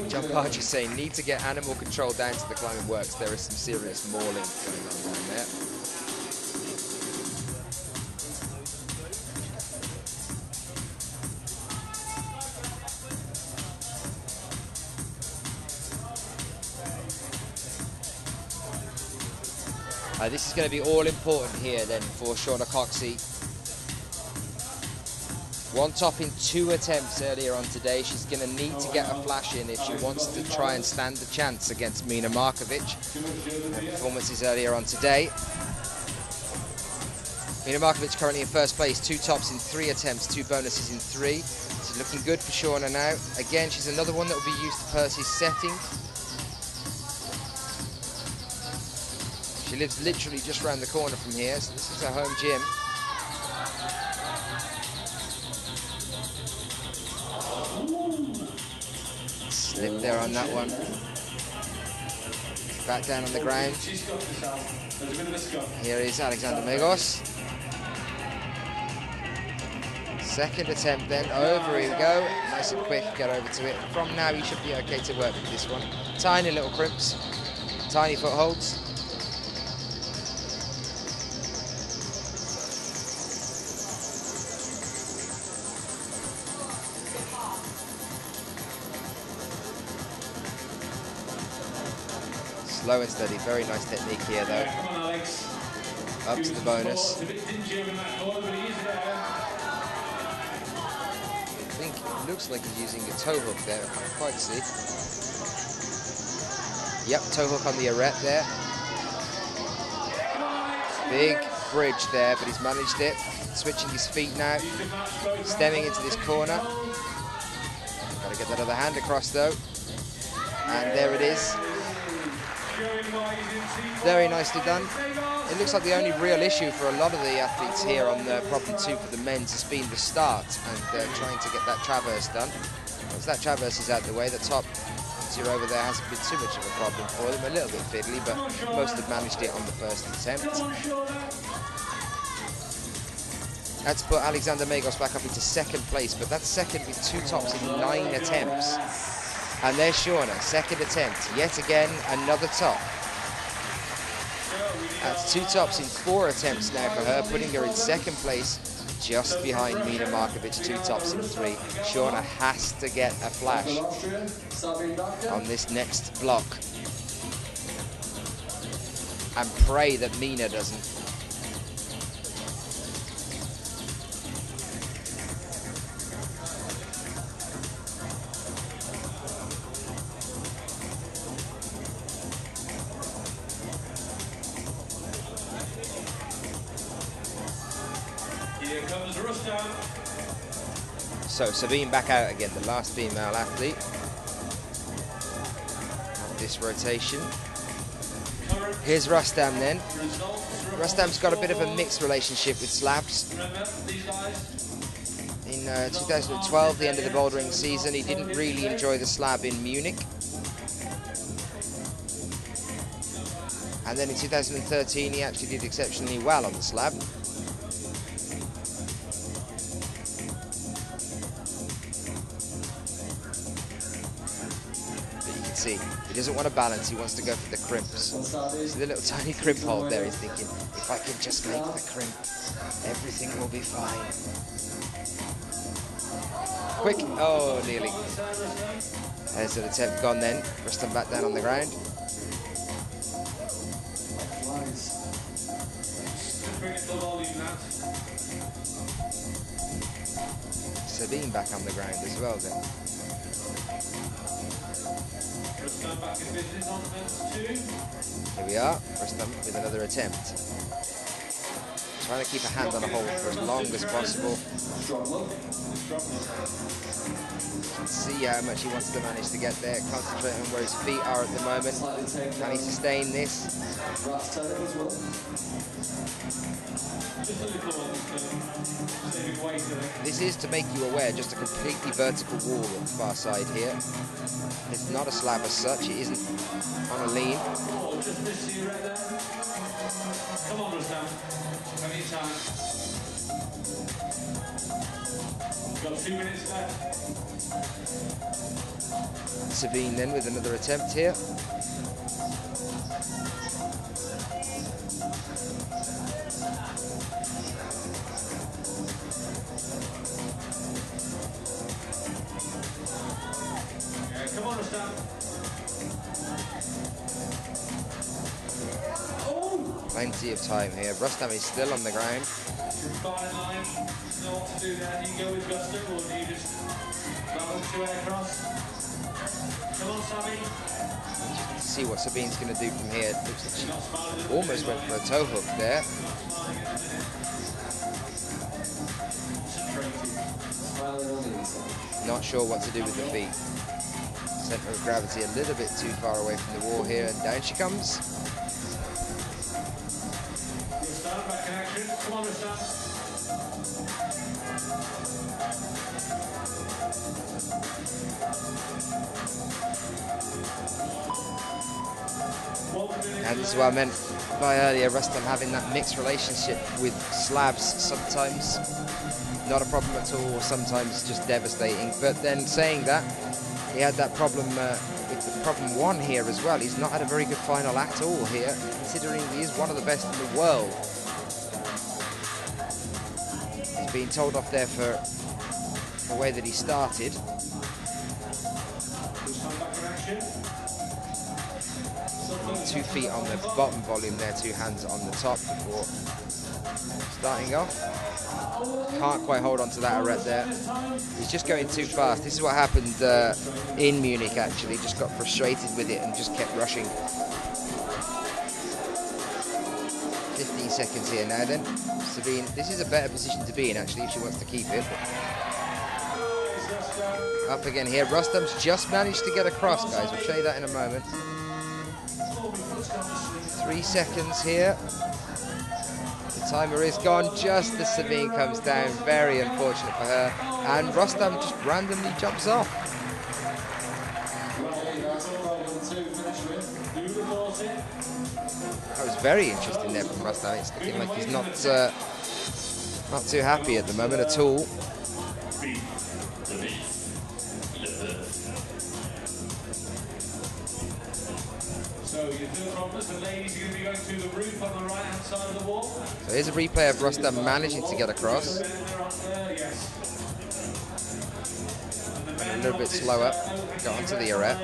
John Parcher saying, need to get animal control down to the climbing works. There is some serious mauling going on down there. This is going to be all important here then for Shauna Coxey. 1 top in 2 attempts earlier on today. She's going to need to get a flash in if she wants to try and stand the chance against Mina Markovic. Her performances earlier on today. Mina Markovic currently in first place, 2 tops in 3 attempts, 2 bonuses in 3. She's looking good for Shauna now. Again, she's another one that will be used to Percy's setting. She lives literally just around the corner from here, so this is her home gym. Slip there on that one. Back down on the ground. Here is Alexander Megos. Second attempt then, over we go. Nice and quick, get over to it. From now, you should be okay to work with this one. Tiny little crimps, tiny footholds. Slow and steady, very nice technique here though. Up to the bonus. I think it looks like he's using a toe hook there, I can't quite see. Yep, toe hook on the arete there. Big bridge there, but he's managed it. Switching his feet now, stemming into this corner. Got to get that other hand across though. And there it is. Very nicely done. It looks like the only real issue for a lot of the athletes here on problem 2 for the men's has been the start and trying to get that traverse done. Once that traverse is out of the way, the top, once you're over there, hasn't been too much of a problem for them. A little bit fiddly, but most have managed it on the first attempt. That's put Alexander Megos back up into second place, but that's second with 2 tops in 9 attempts. And there's Shauna, second attempt. Yet again, another top. That's 2 tops in 4 attempts now for her, putting her in second place, just behind Mina Markovic, 2 tops in 3. Shauna has to get a flash on this next block. And pray that Mina doesn't. So Sabine back out again, the last female athlete of this rotation. Here's Rustam then. Rustam's got a bit of a mixed relationship with slabs. In 2012, the end of the bouldering season, he didn't really enjoy the slab in Munich. And then in 2013, he actually did exceptionally well on the slab. See, he doesn't want to balance, he wants to go for the crimps. See the little tiny crimp hold there, he's thinking, if I can just make the crimp, everything will be fine. Quick, oh, nearly. There's an attempt gone then. Rustam back down on the ground. Sabine back on the ground as well then. Here we are, Rustam with another attempt. Trying to keep a hand on a hold for as long as possible. See how much he wants to manage to get there. Concentrating on where his feet are at the moment. Can he sustain this? This is, to make you aware, just a completely vertical wall on the far side here. It's not a slab as such, it isn't on a lean. Come on, Rustam. Plenty of time. We've got 2 minutes left. Sabine then with another attempt here. Come on, Rustam. Plenty of time here. Rustam is still on the ground. Fine line. Know what to do there. Do you go with gusto or do you just level 2 air cross? Come on, Sammy. Just to see what Sabine's going to do from here. Looks like she almost went for a toe hook there. Not sure what to do with the feet. Center of gravity a little bit too far away from the wall here, and down she comes. Back in action. Come on, Rustam. And this is what I meant by earlier, Rustam having that mixed relationship with slabs, sometimes not a problem at all, sometimes just devastating. But then saying that, he had that problem with the problem one here as well. He's not had a very good final at all here, considering he is one of the best in the world. He's being told off there for the way that he started. 2 feet on the bottom volume there, 2 hands on the top before starting off. Can't quite hold on to that arret there. He's just going too fast. This is what happened in Munich actually. Just got frustrated with it and just kept rushing. 15 seconds here now then. Sabine, this is a better position to be in actually if she wants to keep it. Up again here. Rustam's just managed to get across, guys. We'll show you that in a moment. 3 seconds here. The timer is gone just as Sabine comes down. Very unfortunate for her. And Rustam just randomly jumps off. That was very interesting there from Rustam. It's looking like he's not too happy at the moment at all. So your third promise, the ladies are going to be going to the roof on the right-hand side of the wall. So here's a replay of Rustam managing to get across. A little bit slower, got onto the arret.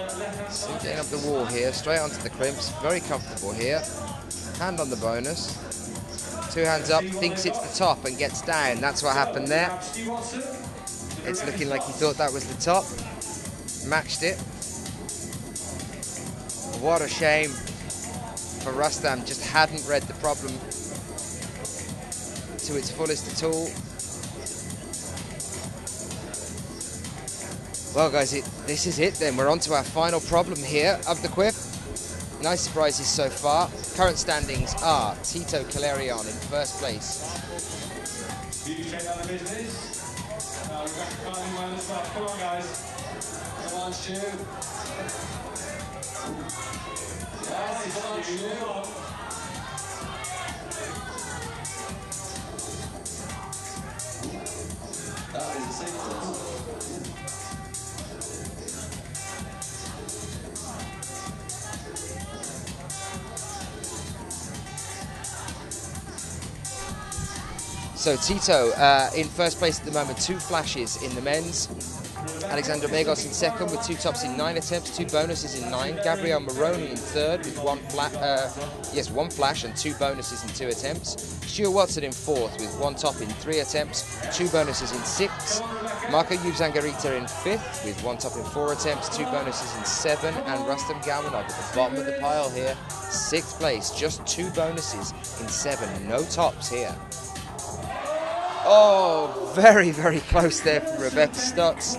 So getting up the wall here, straight onto the crimps. Very comfortable here. Hand on the bonus. 2 hands up, thinks it's the top and gets down. That's what happened there. It's looking like he thought that was the top. Matched it. What a shame for Rustam, just hadn't read the problem to its fullest at all. Well guys, this is it then. We're on to our final problem here of the CWIF. Nice surprises so far. Current standings are Tito Calerion in first place. Did you check out the business? We've got to find this up. Come on guys. Come on, Stu. That is a sequence. So Tito in first place at the moment, 2 flashes in the men's. Alexander Megos in second with 2 tops in 9 attempts, 2 bonuses in 9. Gabriel Maroney in third with 1 flash and 2 bonuses in 2 attempts. Stuart Watson in fourth with 1 top in 3 attempts, 2 bonuses in 6. Marco Yuzangarita in fifth with 1 top in 4 attempts, 2 bonuses in 7. And Rustam Galmanov at the bottom of the pile here, 6th place, just 2 bonuses in 7. No tops here. Oh, very, very close there from Rebecca Stotts.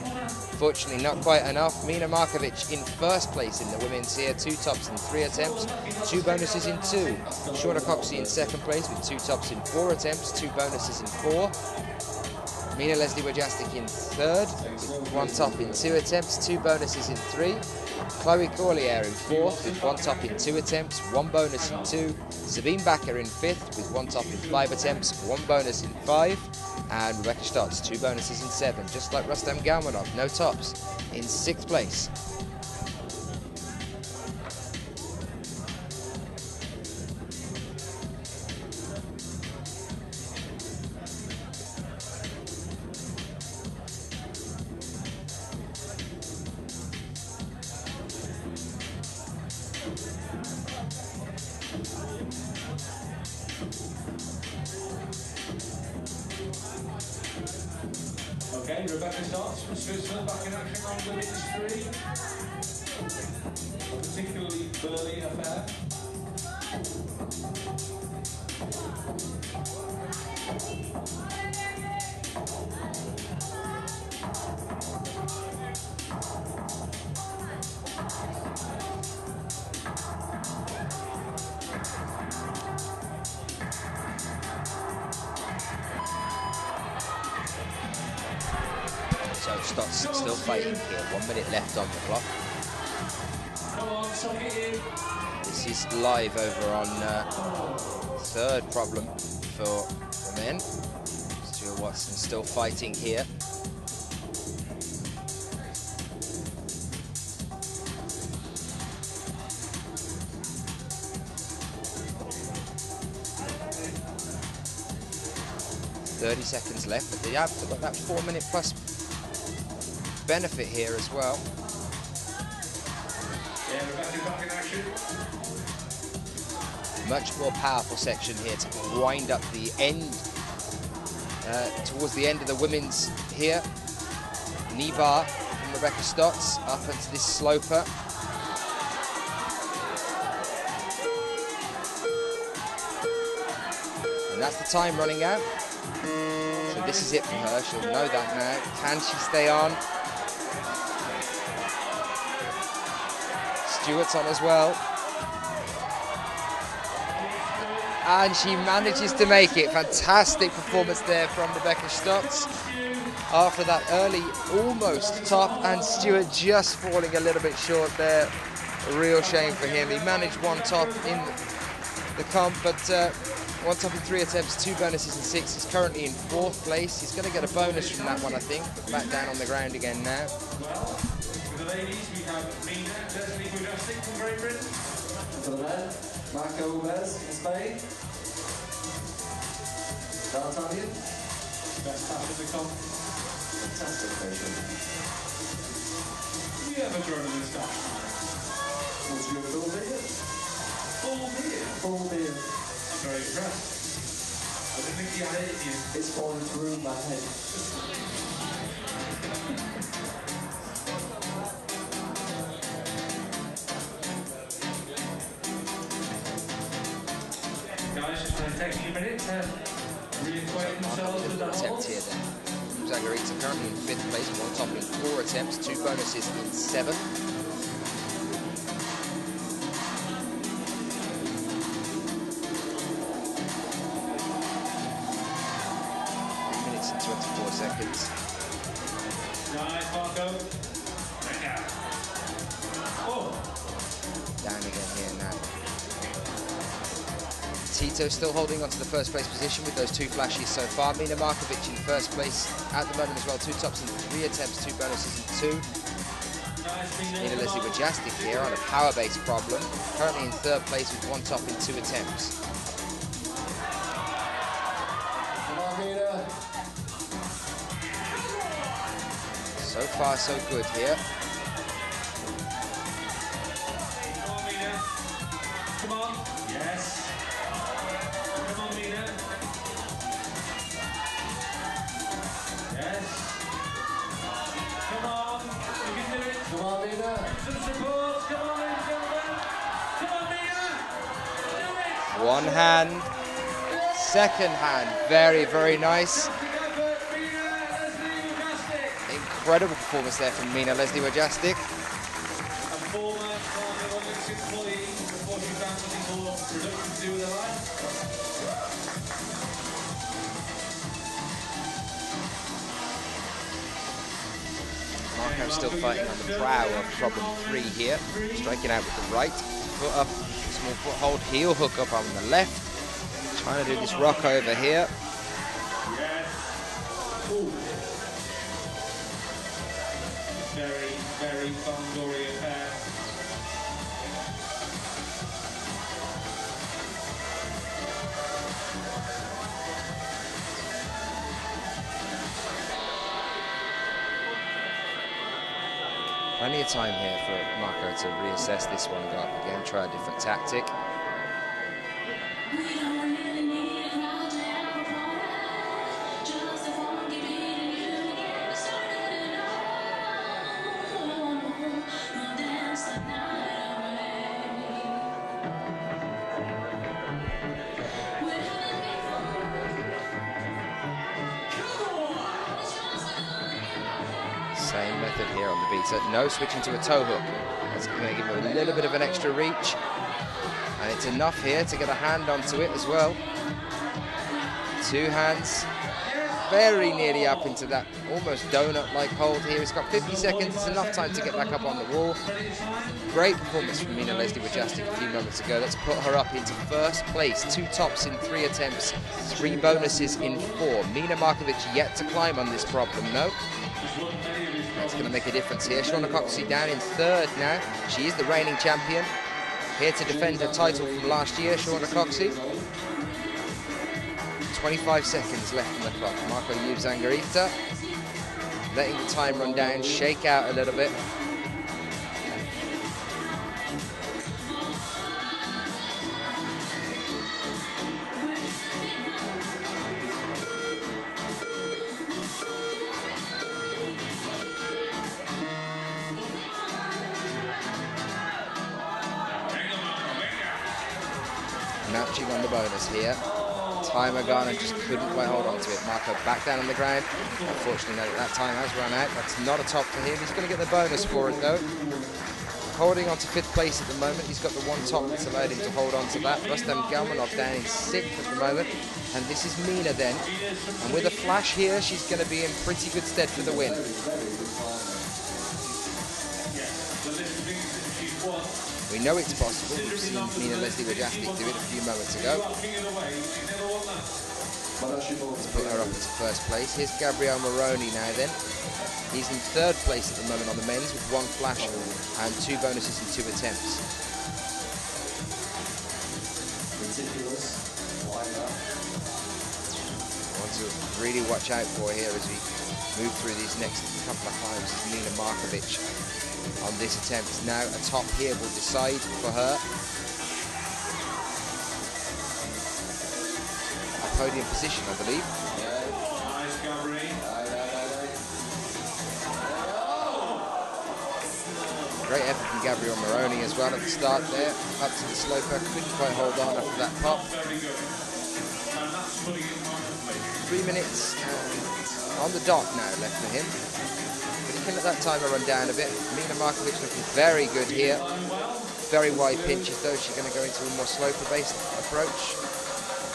Fortunately, not quite enough. Mina Markovic in first place in the women's here, 2 tops in 3 attempts, 2 bonuses in 2. Shauna Coxey in second place with 2 tops in 4 attempts, 2 bonuses in 4. Mina Leslie Wojastik in third with 1 top in 2 attempts, 2 bonuses in 3. Chloe Corlier in fourth with 1 top in 2 attempts, 1 bonus in 2. Sabine Bakker in fifth with 1 top in 5 attempts, 1 bonus in 5. And Rebecca Stotts, 2 bonuses in 7, just like Rustam Galmanov, no tops, in 6th place. Okay, Rebecca Stotts from Switzerland back in action on women's 3. A particularly burly affair. So Stotts still fighting here. 1 minute left on the clock. Come on, suck it in. This is live over on third problem for the men. Stuart Watson still fighting here. .30 seconds left, but they have got that 4 minute plus benefit here as well. Yeah, Rebecca back in action. Much more powerful section here to wind up the end, towards the end of the women's here. Knee bar from Rebecca Stotts up into this sloper. And that's the time running out. So this is it for her, she'll know that now. Can she stay on? Stewart's on as well. And she manages to make it. Fantastic performance there from Rebecca Stotts. After that early almost top, and Stewart just falling a little bit short there. A real shame for him. He managed one top in the comp, but one top in 3 attempts, 2 bonuses and 6. He's currently in 4th place. He's going to get a bonus from that one, I think. Back down on the ground again now. Well, for the ladies, we have Mina Leslie Wojcicki from Great Britain. For the men, Marco Bez from Spain. D'Artagnan. Best half in the comp. Fantastic patient. Have you ever drawn in this stuff? What's your full beer? Full beer. Full beer. I'm very impressed. I didn't think you had it in you. It's falling through my head. Guys, just going to take a minute to reacquaint themselves with the Attempt hole. here then. Zagarita currently in 5th place, one top in 4 attempts, 2 bonuses in 7. 3 minutes and 24 seconds. Nice, Marco. Venga. Oh. Down again here now. Tito still holding on to the 1st place position with those 2 flashes so far. Mina Markovic in 1st place at the moment as well. 2 tops in 3 attempts, 2 bonuses in 2. Nice, Mina Leslie Wojcicki here on a power base problem. Currently in 3rd place with 1 top in 2 attempts. Come on, Mina. So far so good here. Come on, Mina. Come on. Yes. Come on, Mina. Yes. Come on. You can do it. Come on, Mina. Some support. Come on, ladies and gentlemen. Come on, Mina. Do it. One hand, second hand, very, very nice. Fantastic effort, Mina Leslie Wojcicki. Incredible performance there from Mina Leslie Wojcicki. A former Farmer Olympics employee before she found something more productive to do with her life. Marco still fighting on the brow of problem 3 here. Striking out with the right, foot up, small foot hold, heel hook up on the left. Trying to do this rock over here. Yes. Ooh. Very, very fun, gory affair. Plenty of time here for Marco to reassess this one, go up again, try a different tactic. method here on the beater. No, switching to a toe hook. That's going to give him a little bit of an extra reach. And it's enough here to get a hand onto it as well. 2 hands. Very nearly up into that almost donut-like hold here. He's got 50 seconds. It's enough time to get back up on the wall. Great performance from Mina Leslie Wojcicki a few moments ago. Let's put her up into first place. 2 tops in 3 attempts, 3 bonuses in 4. Mina Markovic yet to climb on this problem, no? That's going to make a difference here. Shauna Coxey down in 3rd now. She is the reigning champion. Here to defend her title from last year, Shauna Coxey. 25 seconds left on the clock. Marco Zangarita letting the time run down, shake out a little bit. Matching on the bonus here. Timer gone and just couldn't quite hold on to it. Marco back down on the ground. Unfortunately, that time has run out. That's not a top for him. He's going to get the bonus for it, though. Holding on to 5th place at the moment. He's got the 1 top that's allowed him to hold on to that. Rustam Galmanov down in 6th at the moment. And this is Mina then. And with a flash here, she's going to be in pretty good stead for the win. We know it's possible. We've seen Mina Leslie Wojcicki do it a few moments ago. Let's put her up into first place. Here's Gabriel Moroni now then. He's in 3rd place at the moment on the men's with 1 flash and 2 bonuses in 2 attempts. One to really watch out for here as we move through these next couple of climbs is Mina Markovic. On this attempt now, a top here will decide for her. A podium position, I believe. Great effort from Gabriel Moroni as well at the start there. Up to the sloper, couldn't quite hold on after that pop. 3 minutes on the dot now left for him. Can let that timer run down a bit. Mina Markovic looking very good here. Very wide pinches though. She's going to go into a more sloper-based approach.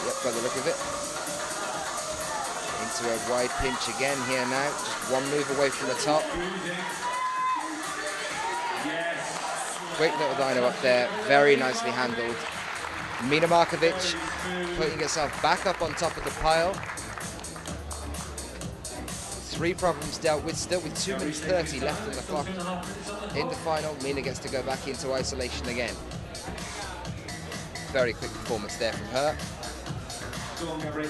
Yep, by the look of it. Into a wide pinch again here now. Just 1 move away from the top. Quick little dyno up there. Very nicely handled. Mina Markovic putting herself back up on top of the pile. 3 problems dealt with, still with 2 minutes 30 left on the clock. In the final, Mina gets to go back into isolation again. Very quick performance there from her. Go on, Gabriel.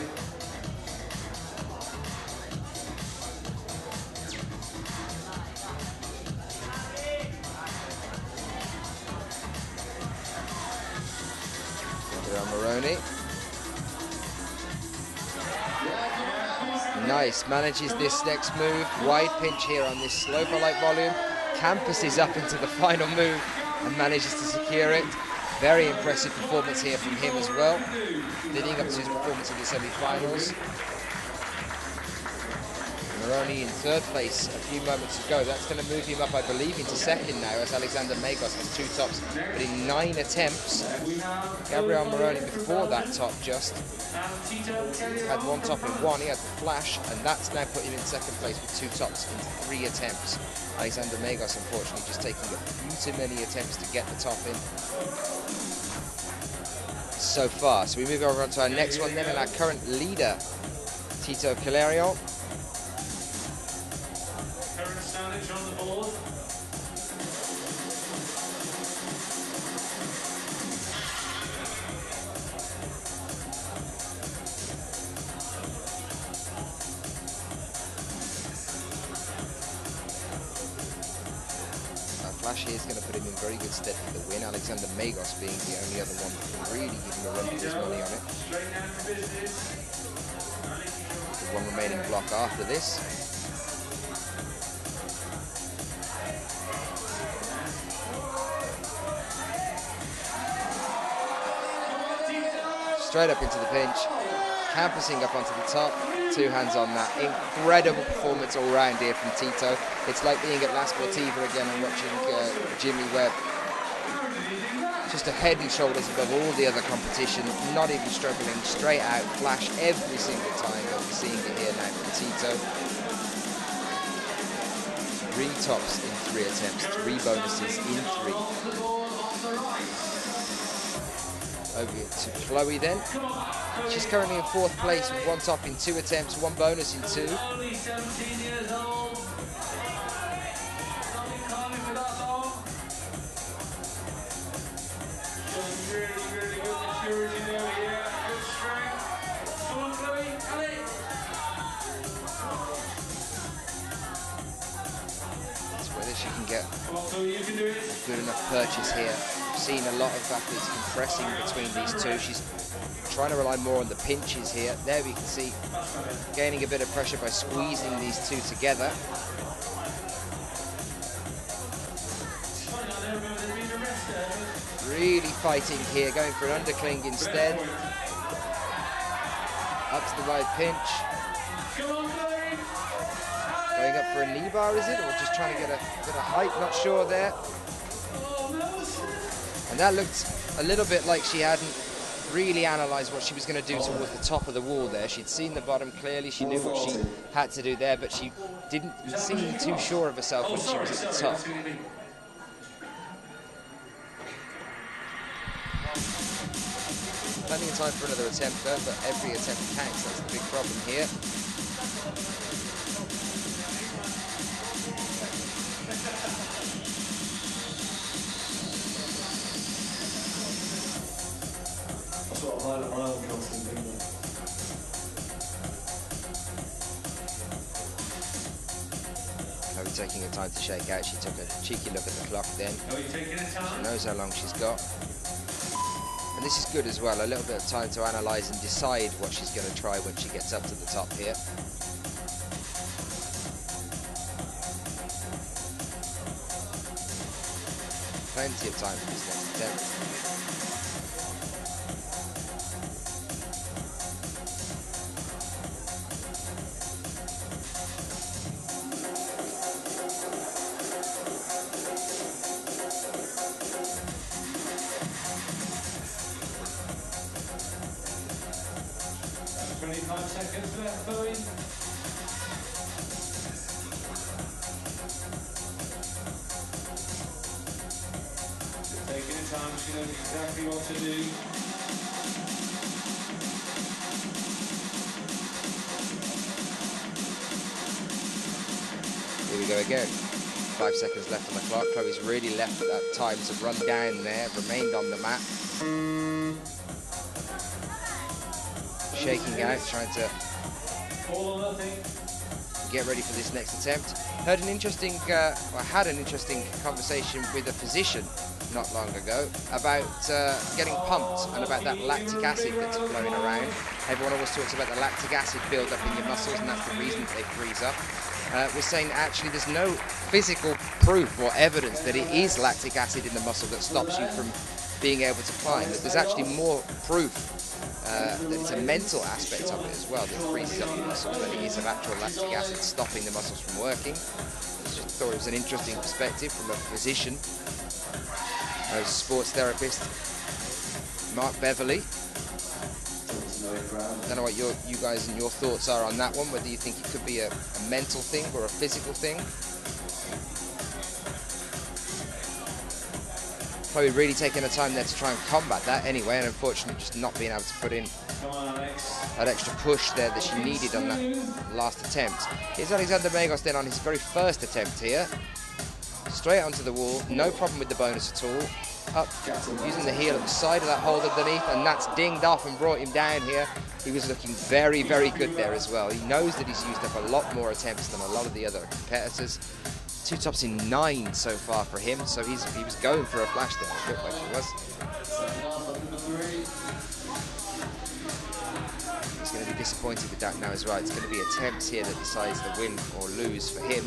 Moroni. Nice, manages this next move. Wide pinch here on this sloper-like volume. Campuses up into the final move and manages to secure it. Very impressive performance here from him as well. Leading up to his performance in the semi-finals. Moroni in 3rd place a few moments ago. That's going to move him up, I believe, into 2nd now as Alexander Magos has 2 tops, but in 9 attempts. Gabriel Moroni before that top just had 1 top in 1. He had the flash, and that's now put him in 2nd place with 2 tops in 3 attempts. Alexander Magos, unfortunately, just taking a few too many attempts to get the top in so far. So we move over on to our next one then, and our current leader, Tito Calerio. Current standage on the board. Flash here is going to put him in very good stead for the win. Alexander Magos being the only other one that can really give him a run for his money on it. The 1 remaining block after this. Straight up into the pinch, campusing up onto the top, 2 hands on that. Incredible performance all round here from Tito. It's like being at La Sportiva again and watching Jimmy Webb. Just a head and shoulders above all the other competition, not even struggling, straight out, flash every single time. And we're seeing it here now from Tito. 3 tops in 3 attempts, 3 bonuses in 3. Over to Chloe then. She's currently in 4th place with 1 top in 2 attempts, 1 bonus in 2. Only 17 years old. Only climbing for that long. Showing really good maturity there, yeah. Good strength. Come on, Chloe, Ali. It's whether she can get Come on, Chloe, you can do it. good enough purchase here. We've seen a lot of athletes compressing between these 2. She's trying to rely more on the pinches here. There we can see gaining a bit of pressure by squeezing these 2 together. Really fighting here, going for an undercling instead. Up to the right pinch. Going up for a knee bar, is it? Or just trying to get a bit of height, not sure there. And that looked a little bit like she hadn't really analysed what she was going to do towards the top of the wall there. She'd seen the bottom clearly, she knew what she had to do there, but she didn't seem too sure of herself when she was at the top. Plenty of time for another attempt though, but every attempt counts, that's the big problem here. Chloe taking her time to shake out. She took a cheeky look at the clock then. She knows how long she's got. And this is good as well, a little bit of time to analyse and decide what she's going to try when she gets up to the top here. Plenty of time for this next attempt. She knows exactly what to do. Here we go again. 5 seconds left on the clock. Chloe's really left that time to run down there, remained on the mat. Shaking out, trying to get ready for this next attempt. Heard an interesting, I had an interesting conversation with a physician not long ago about getting pumped and about that lactic acid that's flowing around. Everyone always talks about the lactic acid build up in your muscles and that's the reason that they freeze up. We're saying that actually there's no physical proof or evidence that it is lactic acid in the muscle that stops you from being able to climb. That there's actually more proof that it's a mental aspect of it as well that freezes up your muscles than it is of actual lactic acid stopping the muscles from working. I just thought it was an interesting perspective from a physician. I was a sports therapist, Mark Beverley. I don't know what you guys and your thoughts are on that one, whether you think it could be a mental thing or a physical thing. Chloe really taking her time there to try and combat that anyway, and unfortunately just not being able to put in that extra push there that she needed on that last attempt. Here's Alexander Megos then on his very first attempt here. Straight onto the wall, no problem with the bonus at all. Up, using the heel at the side of that hold underneath, and that's dinged off and brought him down here. He was looking very, very good there as well. He knows that he's used up a lot more attempts than a lot of the other competitors. 2 tops in 9 so far for him, so he was going for a flash there. It looked like he was. He's going to be disappointed with that now as well. It's going to be attempts here that decides the win or lose for him.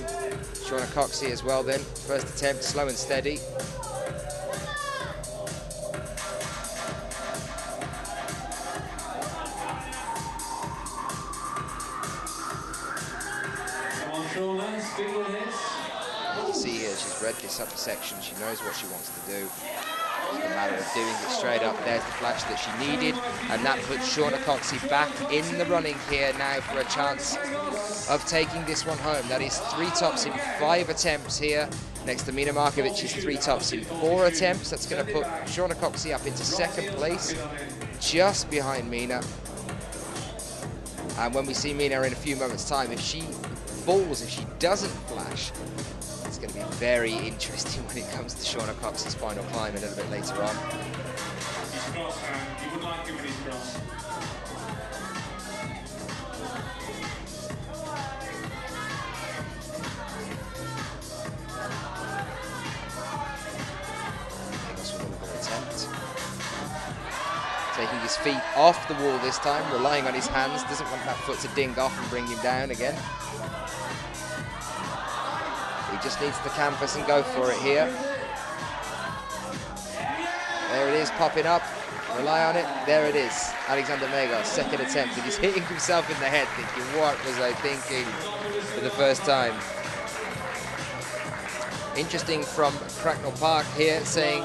Shauna Cox here as well then. First attempt, slow and steady. You see here, she's read this upper section. She knows what she wants to do. It's a matter of doing it straight up. There's the flash that she needed, and that puts Shauna Coxey back in the running here now for a chance of taking this one home. That is 3 tops in 5 attempts here. Next to Mina Markovic's 3 tops in 4 attempts. That's going to put Shauna Coxey up into 2nd place, just behind Mina. And when we see Mina in a few moments' time, if she falls, if she doesn't flash, it's going to be very interesting when it comes to Shauna Cox's final climb a little bit later on. You would like him when he's cross. Attempt. Taking his feet off the wall this time, relying on his hands, doesn't want that foot to ding off and bring him down again. He just needs to canvas and go for it here. There it is, popping up. Rely on it. There it is. Alexander Megos, 2nd attempt, and he's hitting himself in the head, thinking, what was I thinking for the first time? Interesting from Cracknell Park here, saying,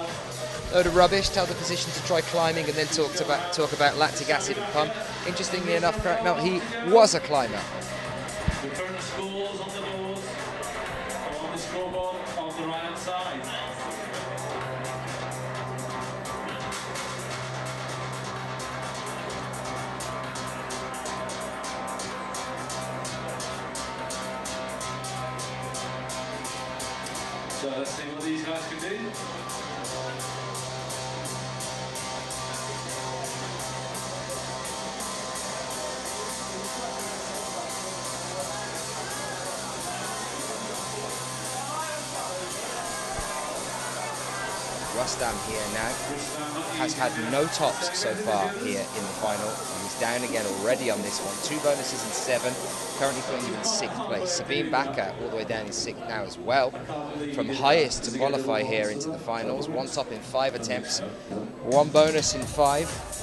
load of rubbish, tell the physician to try climbing and then talk about lactic acid and pump. Interestingly enough, Cracknell, he was a climber. The current scores on the doors or on the scoreboard on the right hand side. So let's see what these guys can do. Rustam here now has had no tops so far here in the final, and he's down again already on this one. 2 bonuses in 7, currently putting him in 6th place. Sabine Bakker all the way down in 6th now as well, from highest to qualify here into the finals. 1 top in 5 attempts, 1 bonus in 5.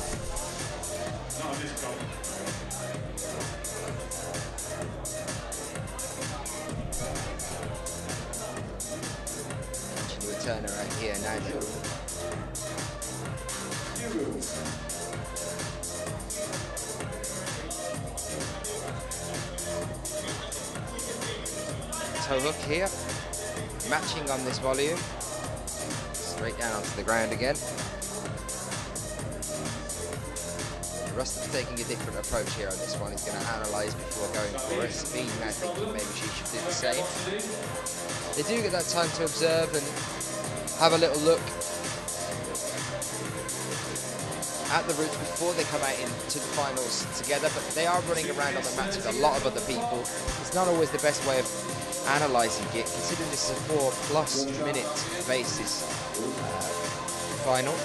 Turner right here now. Toe hook here, matching on this volume. Straight down onto the ground again. Rustam's taking a different approach here on this one. He's going to analyse before going for it. Sabine now thinking maybe she should do the same. They do get that time to observe and have a little look at the routes before they come out into the finals together, but they are running around on the mats with a lot of other people. It's not always the best way of analysing it, considering this is a 4+ minute basis final.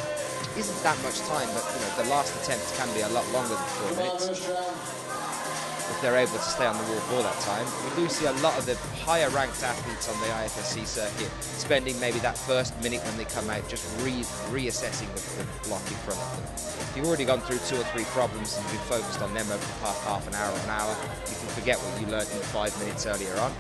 Isn't that much time, but you know, the last attempt can be a lot longer than 4 minutes. If they're able to stay on the wall for that time. We do see a lot of the higher ranked athletes on the IFSC circuit spending maybe that first minute when they come out just reassessing the block in front of them. If you've already gone through 2 or 3 problems and you've been focused on them over the past half an hour or an hour, you can forget what you learned in 5 minutes earlier on.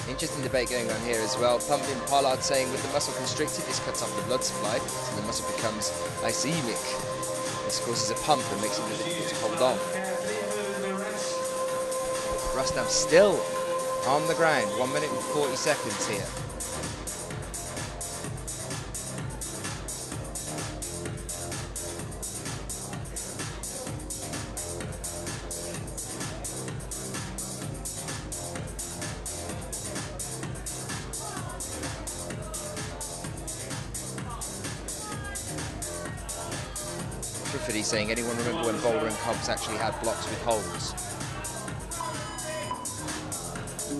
Interesting debate going on here as well. Pumping Pollard saying with the muscle constricted, this cuts off the blood supply, so the muscle becomes glycemic. This causes a pump and makes it difficult to hold on. Rustam still on the ground, 1 minute and 40 seconds here. Saying, anyone remember when Boulder and Cobbs actually had blocks with holes?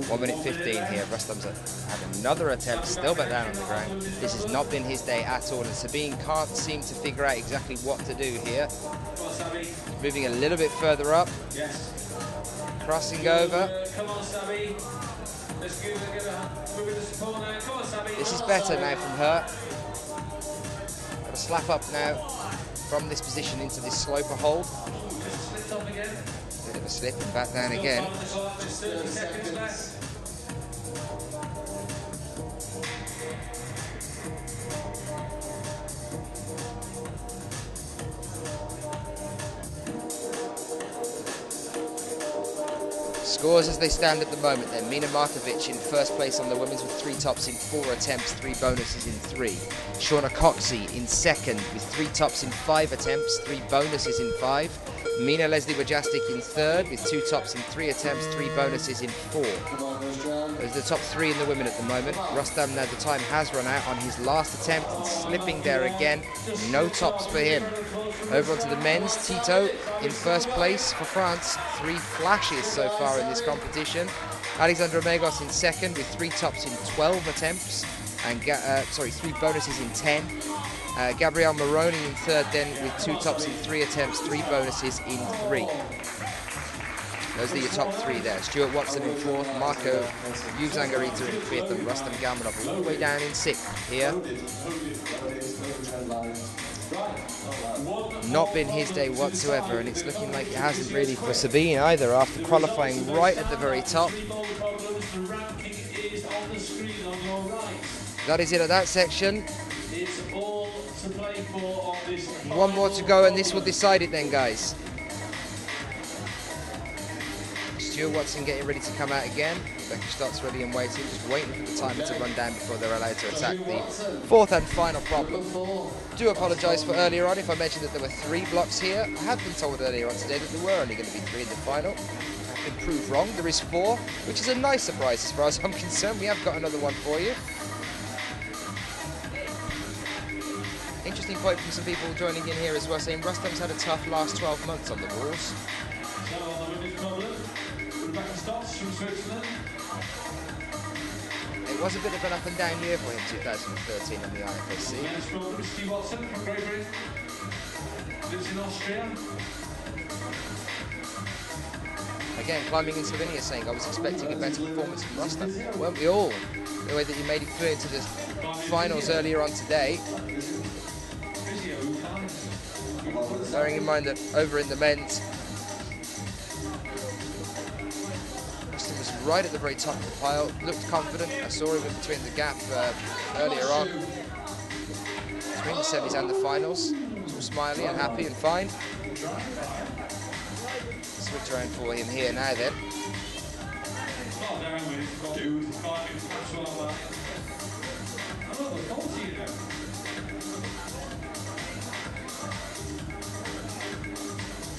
1 minute 15 here. Rustam's had another attempt, still back down on the ground. This has not been his day at all, and Sabine can't seem to figure out exactly what to do here. Moving a little bit further up. Crossing over. Come on, Sabby. Let's give it a bit of support now. Come on, Sammy. This is better now from her. Got a slap up now from this position into this sloper hold. Slipped off again. Bit of a slip and back down again. There's 30 seconds left. Scores as they stand at the moment then. Mina Markovic in first place on the women's with 3 tops in 4 attempts, 3 bonuses in 3. Shauna Coxey in second with 3 tops in 5 attempts, 3 bonuses in 5. Mina Leslie Wajastik in third with 2 tops in 3 attempts, 3 bonuses in 4. Those are the top 3 in the women at the moment. Rustam, now the time has run out on his last attempt and slipping there again. No tops for him. Over onto the men's, Tito in first place for France. 3 flashes so far in this competition. Alexandra Megos in second with 3 tops in 12 attempts and 3 bonuses in 10. Gabrielle Moroni in third then with 2 tops in 3 attempts, 3 bonuses in 3. Those are your top 3 there. Stuart Watson in fourth, Marco Yuzangarita in fifth, and Rustam Galmanov all the way down in sixth here. Not been his day whatsoever, and it's looking like it hasn't really for Sabine either after qualifying right at the very top. That is it at that section. One more to go and this will decide it then, guys. Stuart Watson getting ready to come out again. Becky Stott's ready and waiting, just waiting for the timer to run down before they're allowed to attack the 4th and final problem. Do apologise for earlier on if I mentioned that there were 3 blocks here. I have been told earlier on today that there were only going to be 3 in the final. I've been proved wrong. There is 4, which is a nice surprise as far as I'm concerned. We have got another one for you. Interesting quote from some people joining in here as well, saying Rustam's had a tough last 12 months on the walls. It was a bit of an up and down year for him, 2013 on the IFSC. Watson from Great Britain. Lives in Austria. Again, climbing in Slovenia saying I was expecting a better performance from Rustam. Weren't we all? The way that he made it through into the finals earlier on today. Bearing in mind that over in the men's, Rustam was right at the very top of the pile, looked confident. I saw him in between the gap earlier on, between the semis and the finals. He was smiley and happy and fine. Switch around for him here now then.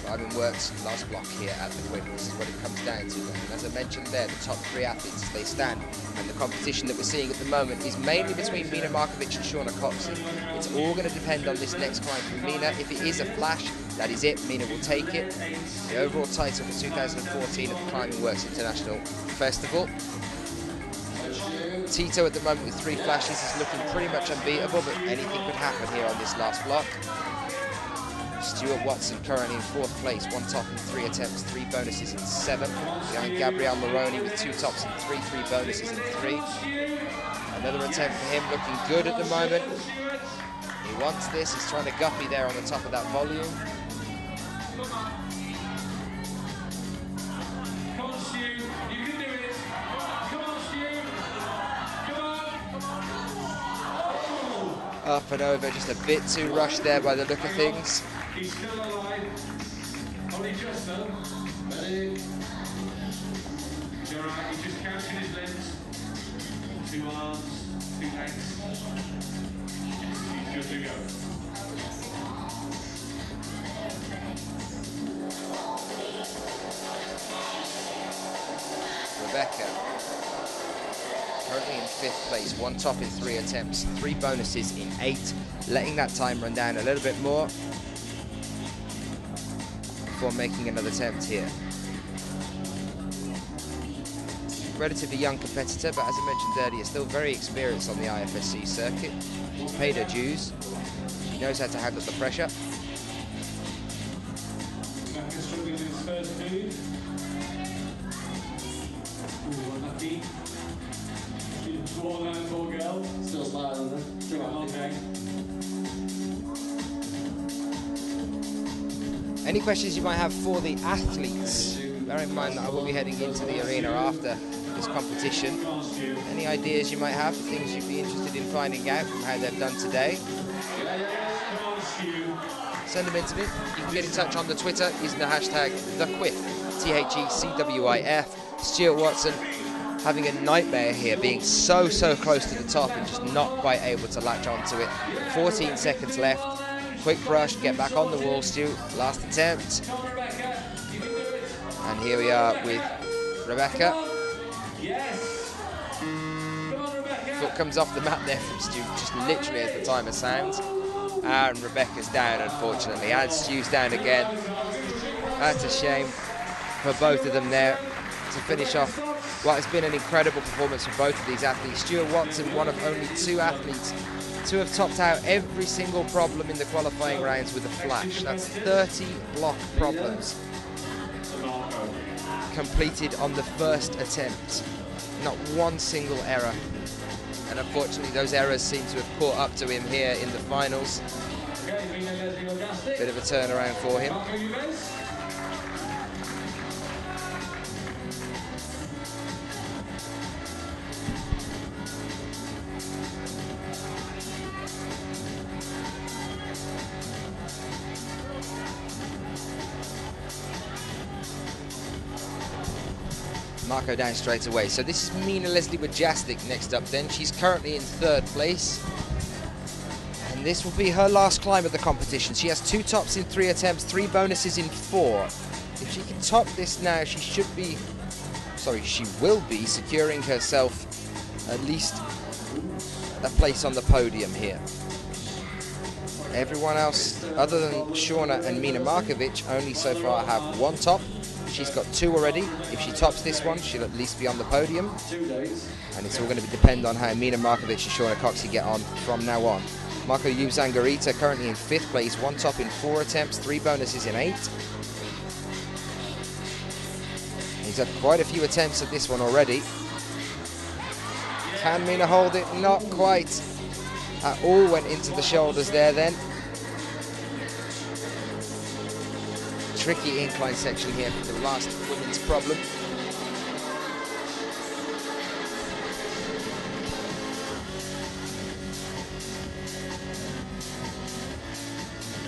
Climbing works last block here at the Quinn. This is what it comes down to. And as I mentioned there, the top 3 athletes as they stand. And the competition that we're seeing at the moment is mainly between Mina Markovic and Shauna Coxey. It's all going to depend on this next climb from Mina. If it is a flash, that is it. Mina will take it. The overall title for 2014 at the Climbing Works International Festival. Tito at the moment with 3 flashes is looking pretty much unbeatable, but anything could happen here on this last block. Stuart Watson currently in 4th place, 1 top in 3 attempts, 3 bonuses in 7. Behind Gabrielle Moroni with 2 tops in 3, 3 bonuses in 3. Another attempt for him, looking good at the moment. He wants this, he's trying to guppy there on the top of that volume. Come on, Stu, you can do it. Come on, Stu. Come on. Up and over, just a bit too rushed there by the look of things. He's still alive. Only just though. Ready? You're right, he's just counting his limbs. 2 arms, 2 legs. He's good to go. Rebecca, currently in 5th place, 1 top in 3 attempts, 3 bonuses in 8, letting that time run down a little bit more before making another attempt here. Relatively young competitor, but as I mentioned earlier, still very experienced on the IFSC circuit. She's paid her dues. She knows how to handle the pressure. Rebecca struggling with his first move. Ooh, unlucky. Still smiling then. Too happy. Any questions you might have for the athletes? Bear in mind that I will be heading into the arena after this competition. Any ideas you might have, things you'd be interested in finding out from how they've done today? Send them in to me. You can get in touch on the Twitter using the hashtag #TheCWIF, THECWIF. Stuart Watson having a nightmare here, being so close to the top and just not quite able to latch onto it. 14 seconds left. Quick rush, get back on the wall, Stu. Last attempt. And here we are with Rebecca. Foot comes off the mat there from Stu, just literally at the time of sound. And Rebecca's down, unfortunately. And Stu's down again. That's a shame for both of them there to finish off what has been an incredible performance for both of these athletes. Stuart Watson, one of only 2 athletes to have topped out every single problem in the qualifying rounds with a flash. That's 30 block problems completed on the first attempt. Not one single error. And unfortunately those errors seem to have caught up to him here in the finals. Bit of a turnaround for him. Marco down straight away. So this is Mina Leslie Wojcicki next up then. She's currently in 3rd place. And this will be her last climb of the competition. She has 2 tops in 3 attempts, 3 bonuses in 4. If she can top this now, she will be securing herself at least a place on the podium here. Everyone else, other than Shauna and Mina Markovic, only so far have 1 top. She's got 2 already. If she tops this one, she'll at least be on the podium. And it's all going to depend on how Mina Markovic and Shauna Coxey get on from now on. Marco Zangarita currently in 5th place, 1 top in 4 attempts, 3 bonuses in 8. He's had quite a few attempts at this one already. Can Mina hold it? Not quite. That all went into the shoulders there then. Tricky incline section here for the last women's problem.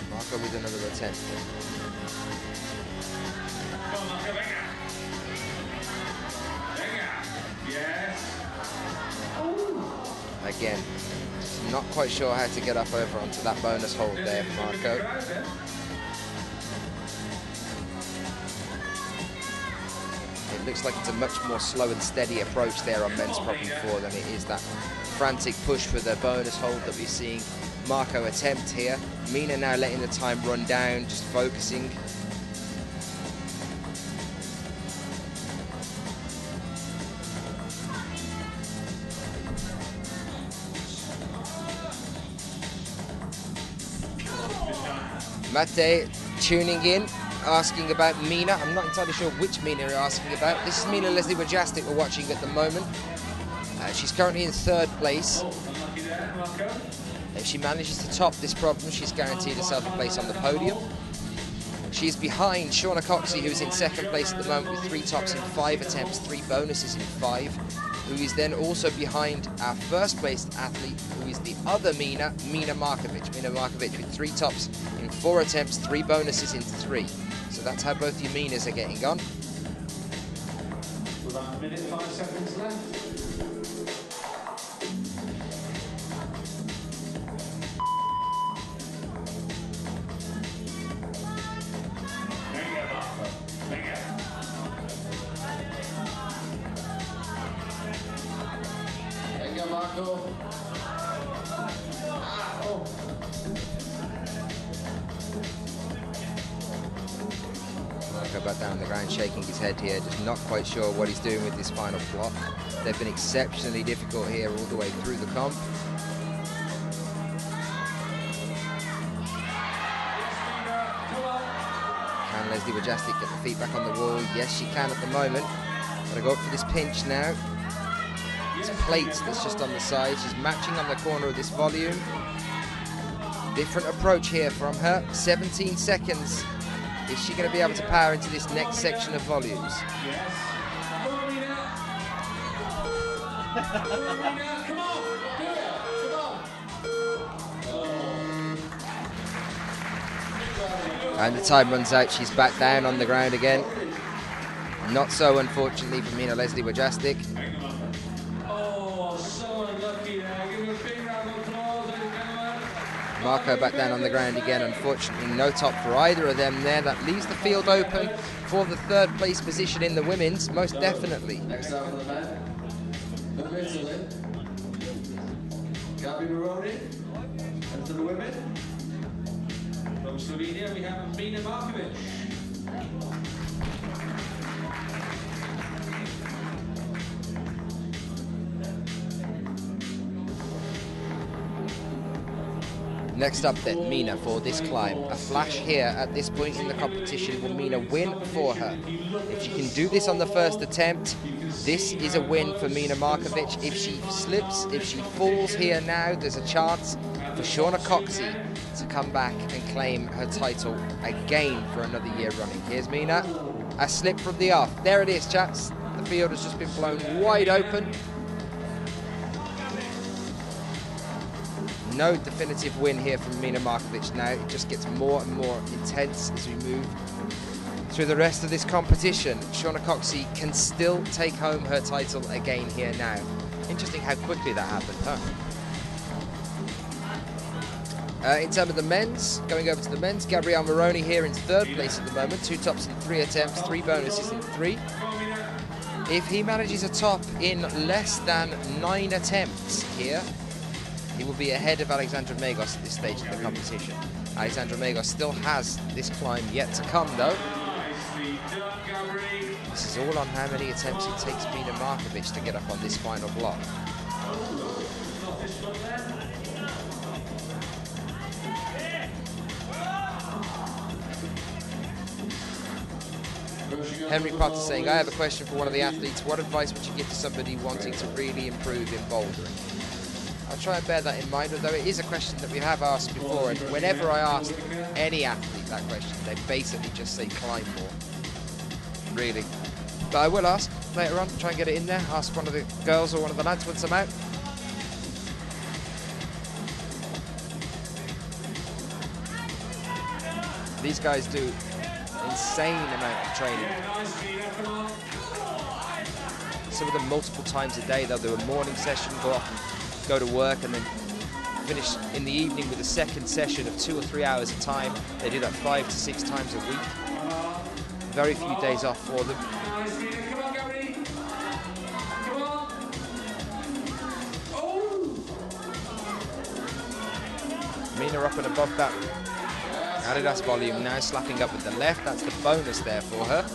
Marco with another attempt. Again, not quite sure how to get up over onto that bonus hold there for Marco. It looks like it's a much more slow and steady approach there on men's problem 4 than it is that frantic push for the bonus hold that we're seeing Marco attempt here. Mina now letting the time run down, just focusing. Mate tuning in, asking about Mina. I'm not entirely sure which Mina you're asking about. This is Mina Leslie Wojcicki we're watching at the moment. She's currently in 3rd place. If she manages to top this problem, she's guaranteed herself a place on the podium. She is behind Shauna Coxey, who's in 2nd place at the moment with 3 tops in 5 attempts, 3 bonuses in 5, who is then also behind our 1st placed athlete, who is the other Mina Markovic. Mina Markovic with 3 tops in 4 attempts, 3 bonuses in 3. So that's how both your Minas are getting on. With about 1 minute 5 seconds left. Marco back down the ground, shaking his head here, just not quite sure what he's doing with this final block. They've been exceptionally difficult here all the way through the comp. Can Leslie Wojcicki get the feet back on the wall? Yes, she can at the moment. Gotta go up for this pinch now. these plates that's just on the side. She's matching on the corner of this volume. Different approach here from her. 17 seconds. Is she going to be able to power into this next section of volumes? Yes. Come on, Mina. Come on. Do it. Come on. And the time runs out. She's back down on the ground again. Not so, unfortunately, for Mina Leslie Wojastik. Oh, so unlucky there. Give her a big round of applause, ladies and gentlemen. Marco back down on the ground again. Unfortunately, no top for either of them there. That leaves the field open for the third place position in the women's, most definitely. Next up for the men. From Italy, Gabby Maroney. And for the women, From Slovenia, we have Mina Markovic. Next up then, Mina for this climb. A flash here at this point in the competition. Will Mina win for her? If she can do this on the first attempt, this is a win for Mina Markovic. If she slips, if she falls here now, there's a chance for Shauna Coxey to come back and claim her title again for another year running. Here's Mina, a slip from the off. There it is, chaps. The field has just been blown wide open. No definitive win here from Mina Markovic now. It just gets more and more intense as we move through the rest of this competition. Shauna Coxey can still take home her title again here now. Interesting how quickly that happened, huh? In terms of the men's, going over to the men's, Gabriel Moroni here in third place at the moment. 2 tops in 3 attempts, 3 bonuses in 3. If he manages a top in less than 9 attempts here, he will be ahead of Alexandra Megos at this stage of the competition. Alexandra Megos still has this climb yet to come, though. This is all on how many attempts it takes Mina Markovic to get up on this final block. Henry Potter saying, I have a question for one of the athletes. What advice would you give to somebody wanting to really improve in bouldering? I'll try and bear that in mind, although it is a question that we have asked before, and whenever I ask any athlete that question, they basically just say climb more, really. But I will ask later on, try and get it in there, ask one of the girls or one of the lads once I'm out. These guys do insane amount of training. Some of them multiple times a day. They'll do a morning session, go off and go to work, and then finish in the evening with a second session of 2 or 3 hours a time. They do that 5 to 6 times a week. Very few days off for them. Mina up and above that Adidas volume now, slapping up with the left. That's the bonus there for her.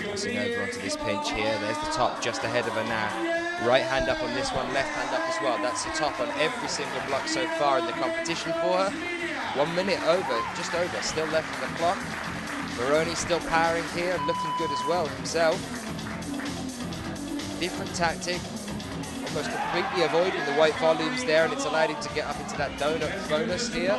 Crossing over onto this pinch here. There's the top just ahead of her now. Right hand up on this one, left hand up as well. That's the top on every single block so far in the competition for her. 1 minute over, just over, still left on the clock. Moroni still powering here and looking good as well himself. Different tactic, almost completely avoiding the white volumes there, and it's allowed him to get up into that donut bonus here.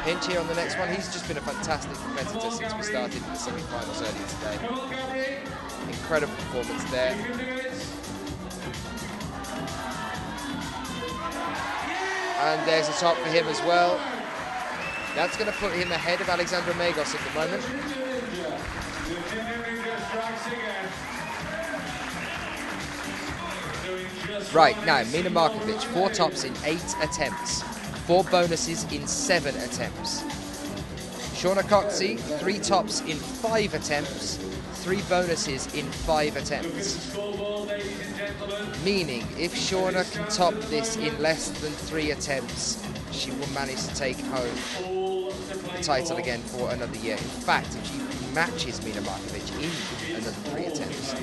Pinch here on the next one. He's just been a fantastic competitor since we started in the semi-finals earlier today. Incredible performance there. And there's a top for him as well. That's going to put him ahead of Alexandra Megos at the moment. Right, now Mina Markovic, 4 tops in 8 attempts. 4 bonuses in 7 attempts. Shauna Coxey, 3 tops in 5 attempts, 3 bonuses in 5 attempts. Meaning, if Shauna can top this in less than 3 attempts, she will manage to take home the title again for another year. In fact, if she matches Mina Markovic in another 3 attempts,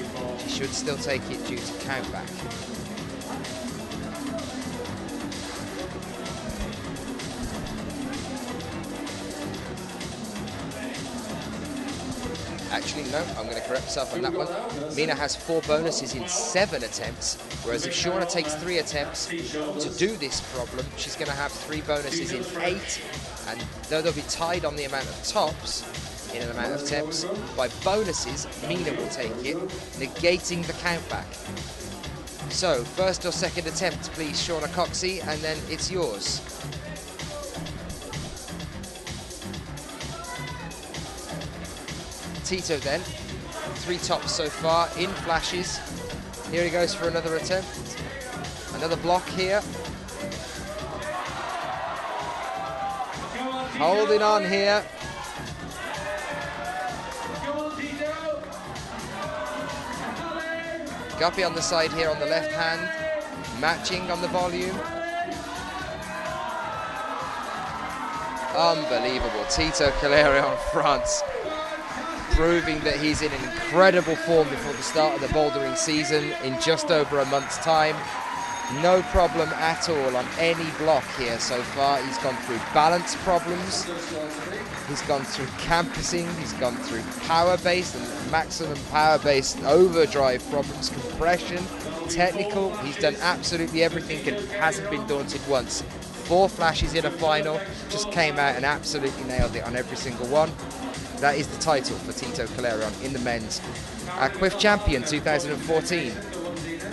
she should still take it due to countback. Actually, no, I'm going to correct myself on that one. Mina has 4 bonuses in 7 attempts, whereas if Shauna takes 3 attempts to do this problem, she's going to have 3 bonuses in 8, and though they'll be tied on the amount of tops in an amount of attempts, by bonuses, Mina will take it, negating the countback. So, first or second attempt, please, Shauna Coxey, and then it's yours. Tito then, 3 tops so far in flashes. Here he goes for another attempt. Another block here. Holding on here. Guppy on the side here on the left hand, matching on the volume. Unbelievable, Tito Calerion, France, proving that he's in an incredible form before the start of the bouldering season in just over a month's time. No problem at all on any block here so far. He's gone through balance problems, he's gone through campusing, he's gone through power-based and maximum power-based overdrive problems, compression, technical. He's done absolutely everything and hasn't been daunted once. 4 flashes in a final, just came out and absolutely nailed it on every single one. That is the title for Tito Calerion in the men's. Our CWIF champion 2014.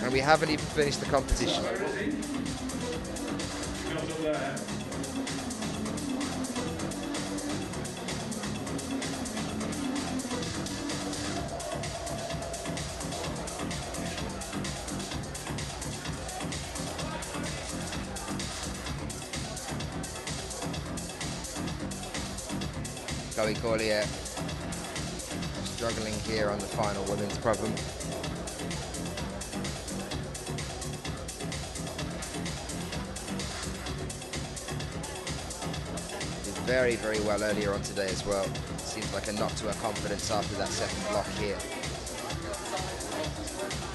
And we haven't even finished the competition. Chloe Corlier struggling here on the final women's problem. Very, very well earlier on today as well. Seems like a knock to her confidence after that second block here.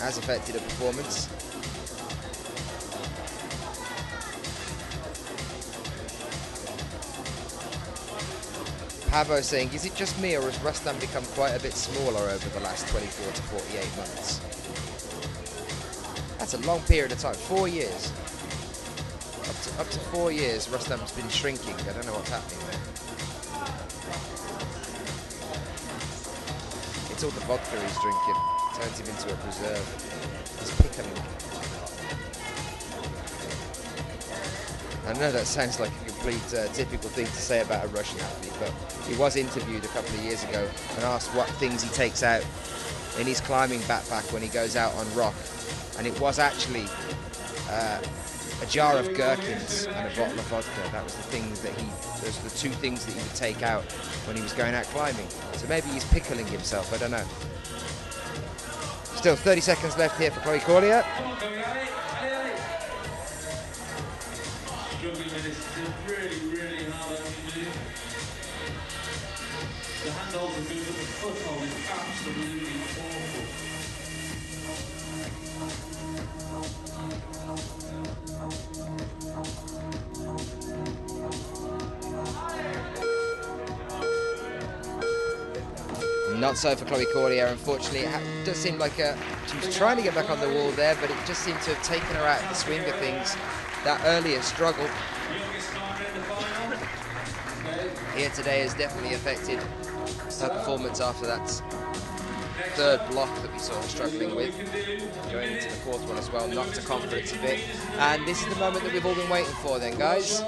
Has affected her performance. Pavo saying, is it just me or has Rustam become quite a bit smaller over the last 24 to 48 months? That's a long period of time, 4 years. Up to 4 years, Rustam's been shrinking. I don't know what's happening there. It's all the vodka he's drinking. Turns him into a preserve. He's pickling. I know that sounds like a complete typical thing to say about a Russian athlete, but he was interviewed a couple of years ago and asked what things he takes out in his climbing backpack when he goes out on rock. And it was actually a jar of gherkins and a bottle of vodka. That was the things that those are the 2 things that he would take out when he was going out climbing. So maybe he's pickling himself, I don't know. Still 30 seconds left here for Chloe Corlier. Really, really hard move. The handholds are good, but the foothold is absolutely awful. Not so for Chloe Corlier, unfortunately. It does seem like she was trying to get back on the wall there, but it just seemed to have taken her out of the swing of things. That earlier struggle here today has definitely affected her performance after that 3rd block that we saw her struggling with. Going into the 4th one as well, knocked her confidence a bit. And this is the moment that we've all been waiting for then, guys.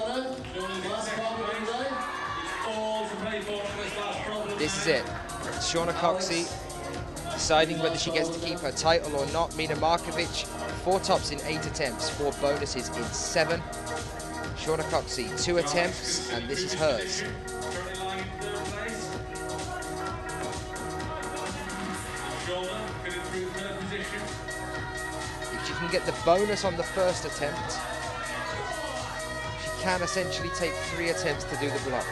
This is it. Shauna Coxey deciding whether she gets to keep her title or not. Mina Markovic, 4 tops in 8 attempts, 4 bonuses in 7. Shauna Coxey, 2 attempts, and this is hers. If she can get the bonus on the first attempt, she can essentially take 3 attempts to do the block.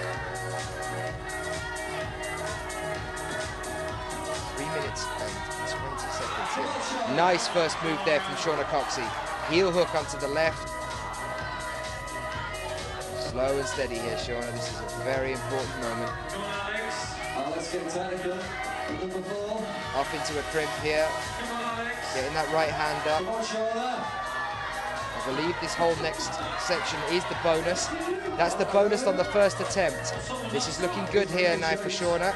champion. Nice first move there from Shauna Coxey. Heel hook onto the left. Slow and steady here, Shauna. This is a very important moment. Come on, Alex. Let's get technical. Number 4. Off into a crimp here. Come on, Alex. Getting that right hand up. Come on, Shauna. I believe this whole next section is the bonus. That's the bonus on the first attempt. This is looking good here now for Shauna.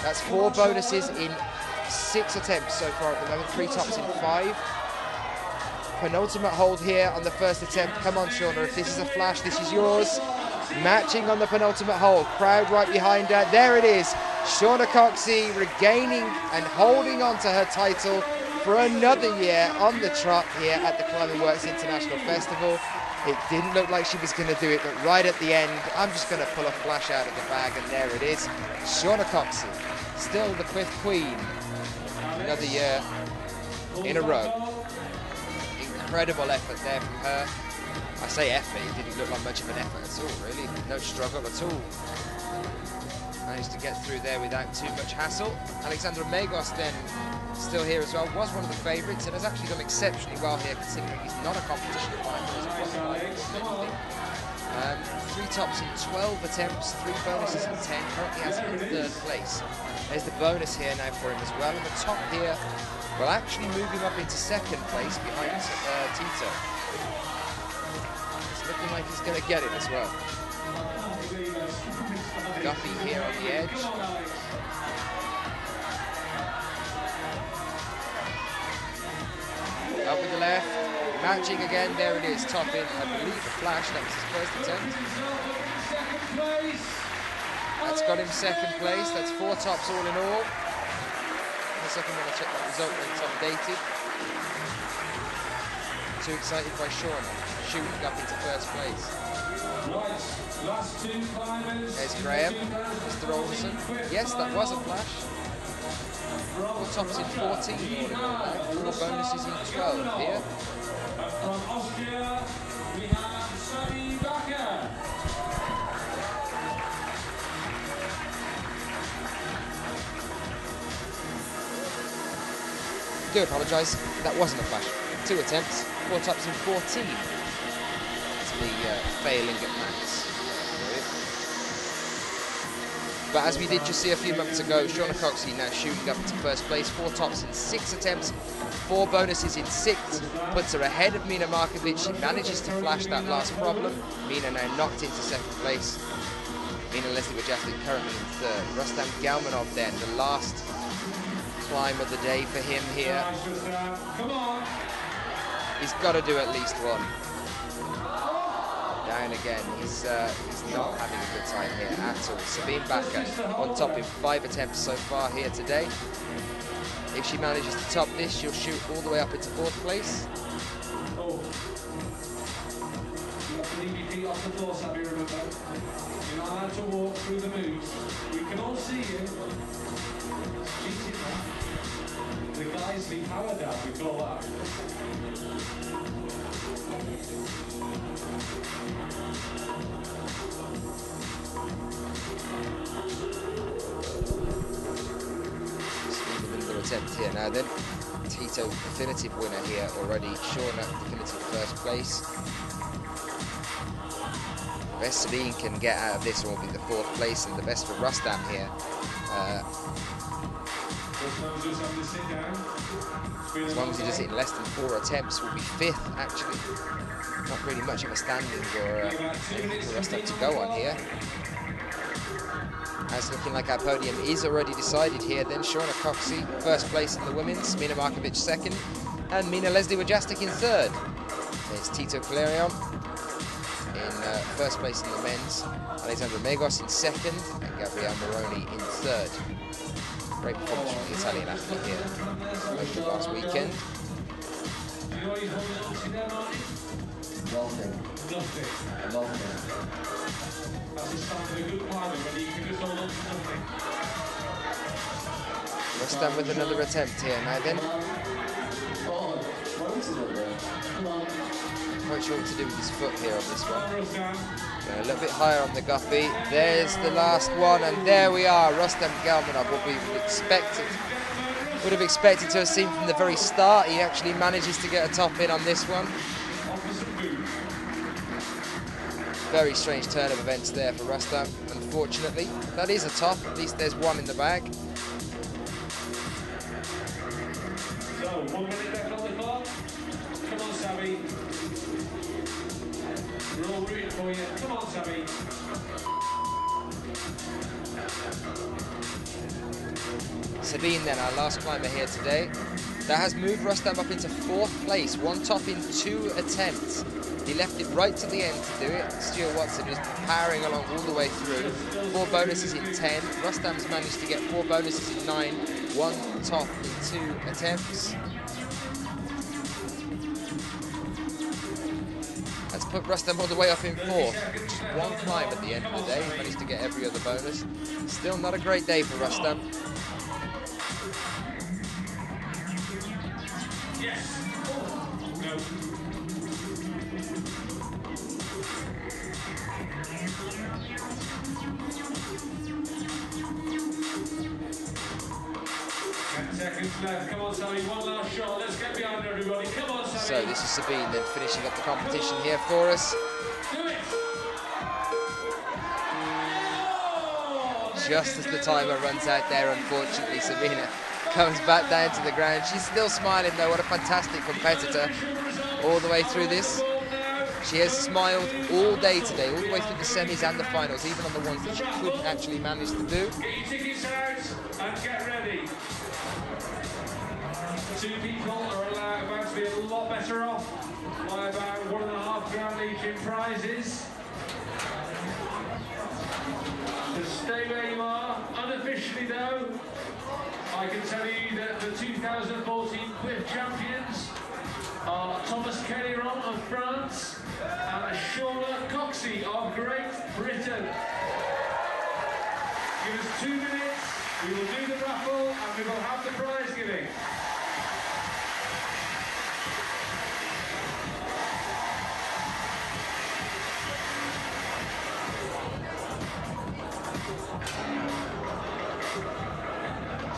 That's 4 bonuses in 6 attempts so far at the moment. 3 tops in 5. Penultimate hold here on the first attempt. Come on, Shauna, if this is a flash, this is yours. Matching on the penultimate hold. Crowd right behind her. There it is. Shauna Coxey regaining and holding on to her title for another year on the trot here at the Climbing Works International Festival. It didn't look like she was going to do it, but right at the end, I'm just going to pull a flash out of the bag, and there it is. Shauna Coxey, still the 5th queen. Another year in a row. Incredible effort there from her. I say effort, it didn't look like much of an effort at all, really. No struggle at all. Managed to get through there without too much hassle. Alexandra Megos then still here as well. Was one of the favourites and has actually done exceptionally well here, considering he's not a competition climber. 3 tops in 12 attempts, 3 bonuses in 10. Currently has him in 3rd place. There's the bonus here now for him as well. And the top here will actually move him up into 2nd place behind Tito. It's looking like he's going to get it as well. Guppy here on the edge. Up with the left. Matching again. There it is. Top in. I believe a flash. That was his first attempt. That's got him 2nd place. That's 4 tops all in all. In a second, I'm going to check that result when it's updated. Too excited by Shauna. Shooting up into 1st place. There's Graham, Mr. Olsen. Yes, that was a flash. 4 tops in 14 all in all now. 4 bonuses in 12 here. From Austria, we have Sunny Bakker. I do apologise, that wasn't a flash. 2 attempts, 4 tops in 14. The failing at max. But as we did just see a few moments ago, Shauna Coxey now shooting up into 1st place. 4 tops in 6 attempts, 4 bonuses in 6. Puts her ahead of Mina Markovic. She manages to flash that last problem. Mina now knocked into 2nd place. Mina Leslie Wojcicki currently in 3rd. Rustam Galmanov then, the last climb of the day for him here. He's got to do at least one. Down again, he's not having a good time here at all. Sabine Bakker on top in 5 attempts so far here today. If she manages to top this, she'll shoot all the way up into 4th place. Oh. You have to leave your feet off the floor, Sabby, remember. You're not allowed to walk through the moves. We can all see you. Cheating, man. The guys leave power down, we call that. Attempt here now then. Tito definitive winner here already. Shauna definitive 1st place. The best Sabine can get out of this will be the 4th place, and the best for Rustam here. As long as he does it in less than 4 attempts, will be 5th actually. Not really much of a standing for Rustam to go on here. It's looking like our podium is already decided here then. Shauna Coxey, 1st place in the women's, Mina Markovic 2nd, and Mina Leslie Wojcicki in 3rd. There's Tito Clarion in 1st place in the men's, Alexandra Megos in 2nd, and Gabriele Moroni in 3rd. Great performance from the Italian athlete here over the last weekend. Rustam with another attempt here now then. Quite sure what to do with his foot here on this one. Going a little bit higher on the guppy. There's the last one, and there we are. Rustam Galmanov, what we would expect Would have expected to have seen from the very start. He actually manages to get a top in on this one. Very strange turn of events there for Rustam, unfortunately. That is a top, at least there's one in the bag. So, 1 minute left on the clock. Come on, Sammy. We're all rooting for you. Come on, Sammy. Sabine then, our last climber here today. That has moved Rustam up into 4th place, 1 top in 2 attempts. He left it right to the end to do it. Stuart Watson is powering along all the way through. 4 bonuses in 10. Rustam's managed to get 4 bonuses in 9, 1 top in 2 attempts. That's put Rustam all the way up in 4th. Just 1 climb at the end of the day. He managed to get every other bonus. Still not a great day for Rustam. Yes. No. 10 seconds left. Come on, Sammy. One last shot. Let's get behind everybody. Come on, Sammy. So this is Sabine then finishing up the competition here for us. Do it. Just as the timer runs out there, unfortunately, Sabina comes back down to the ground. She's still smiling though. What a fantastic competitor all the way through this. She has smiled all day today, all the way through the semis and the finals, even on the ones that she couldn't actually manage to do. Get your tickets out and get ready. 2 people are about to be a lot better off by about £1.5 grand each in prizes. So stay where you are. Unofficially though, I can tell you that the 2014 CWIF champions are Thomas Kellyron of France and Shauna Coxey of Great Britain. Give us 2 minutes, we will do the raffle and we will have the prize giving.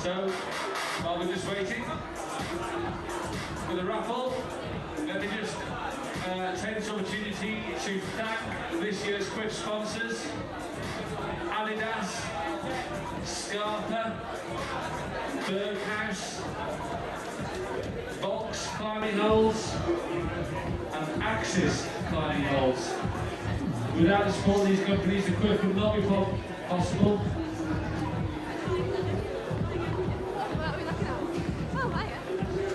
So, while we're just waiting for the raffle, let me just take this opportunity to thank this year's CWIF sponsors: Adidas, Scarpa, Berghaus, Box Climbing Holes, and Axis Climbing Holes. Without the support of these companies, the CWIF would not be possible.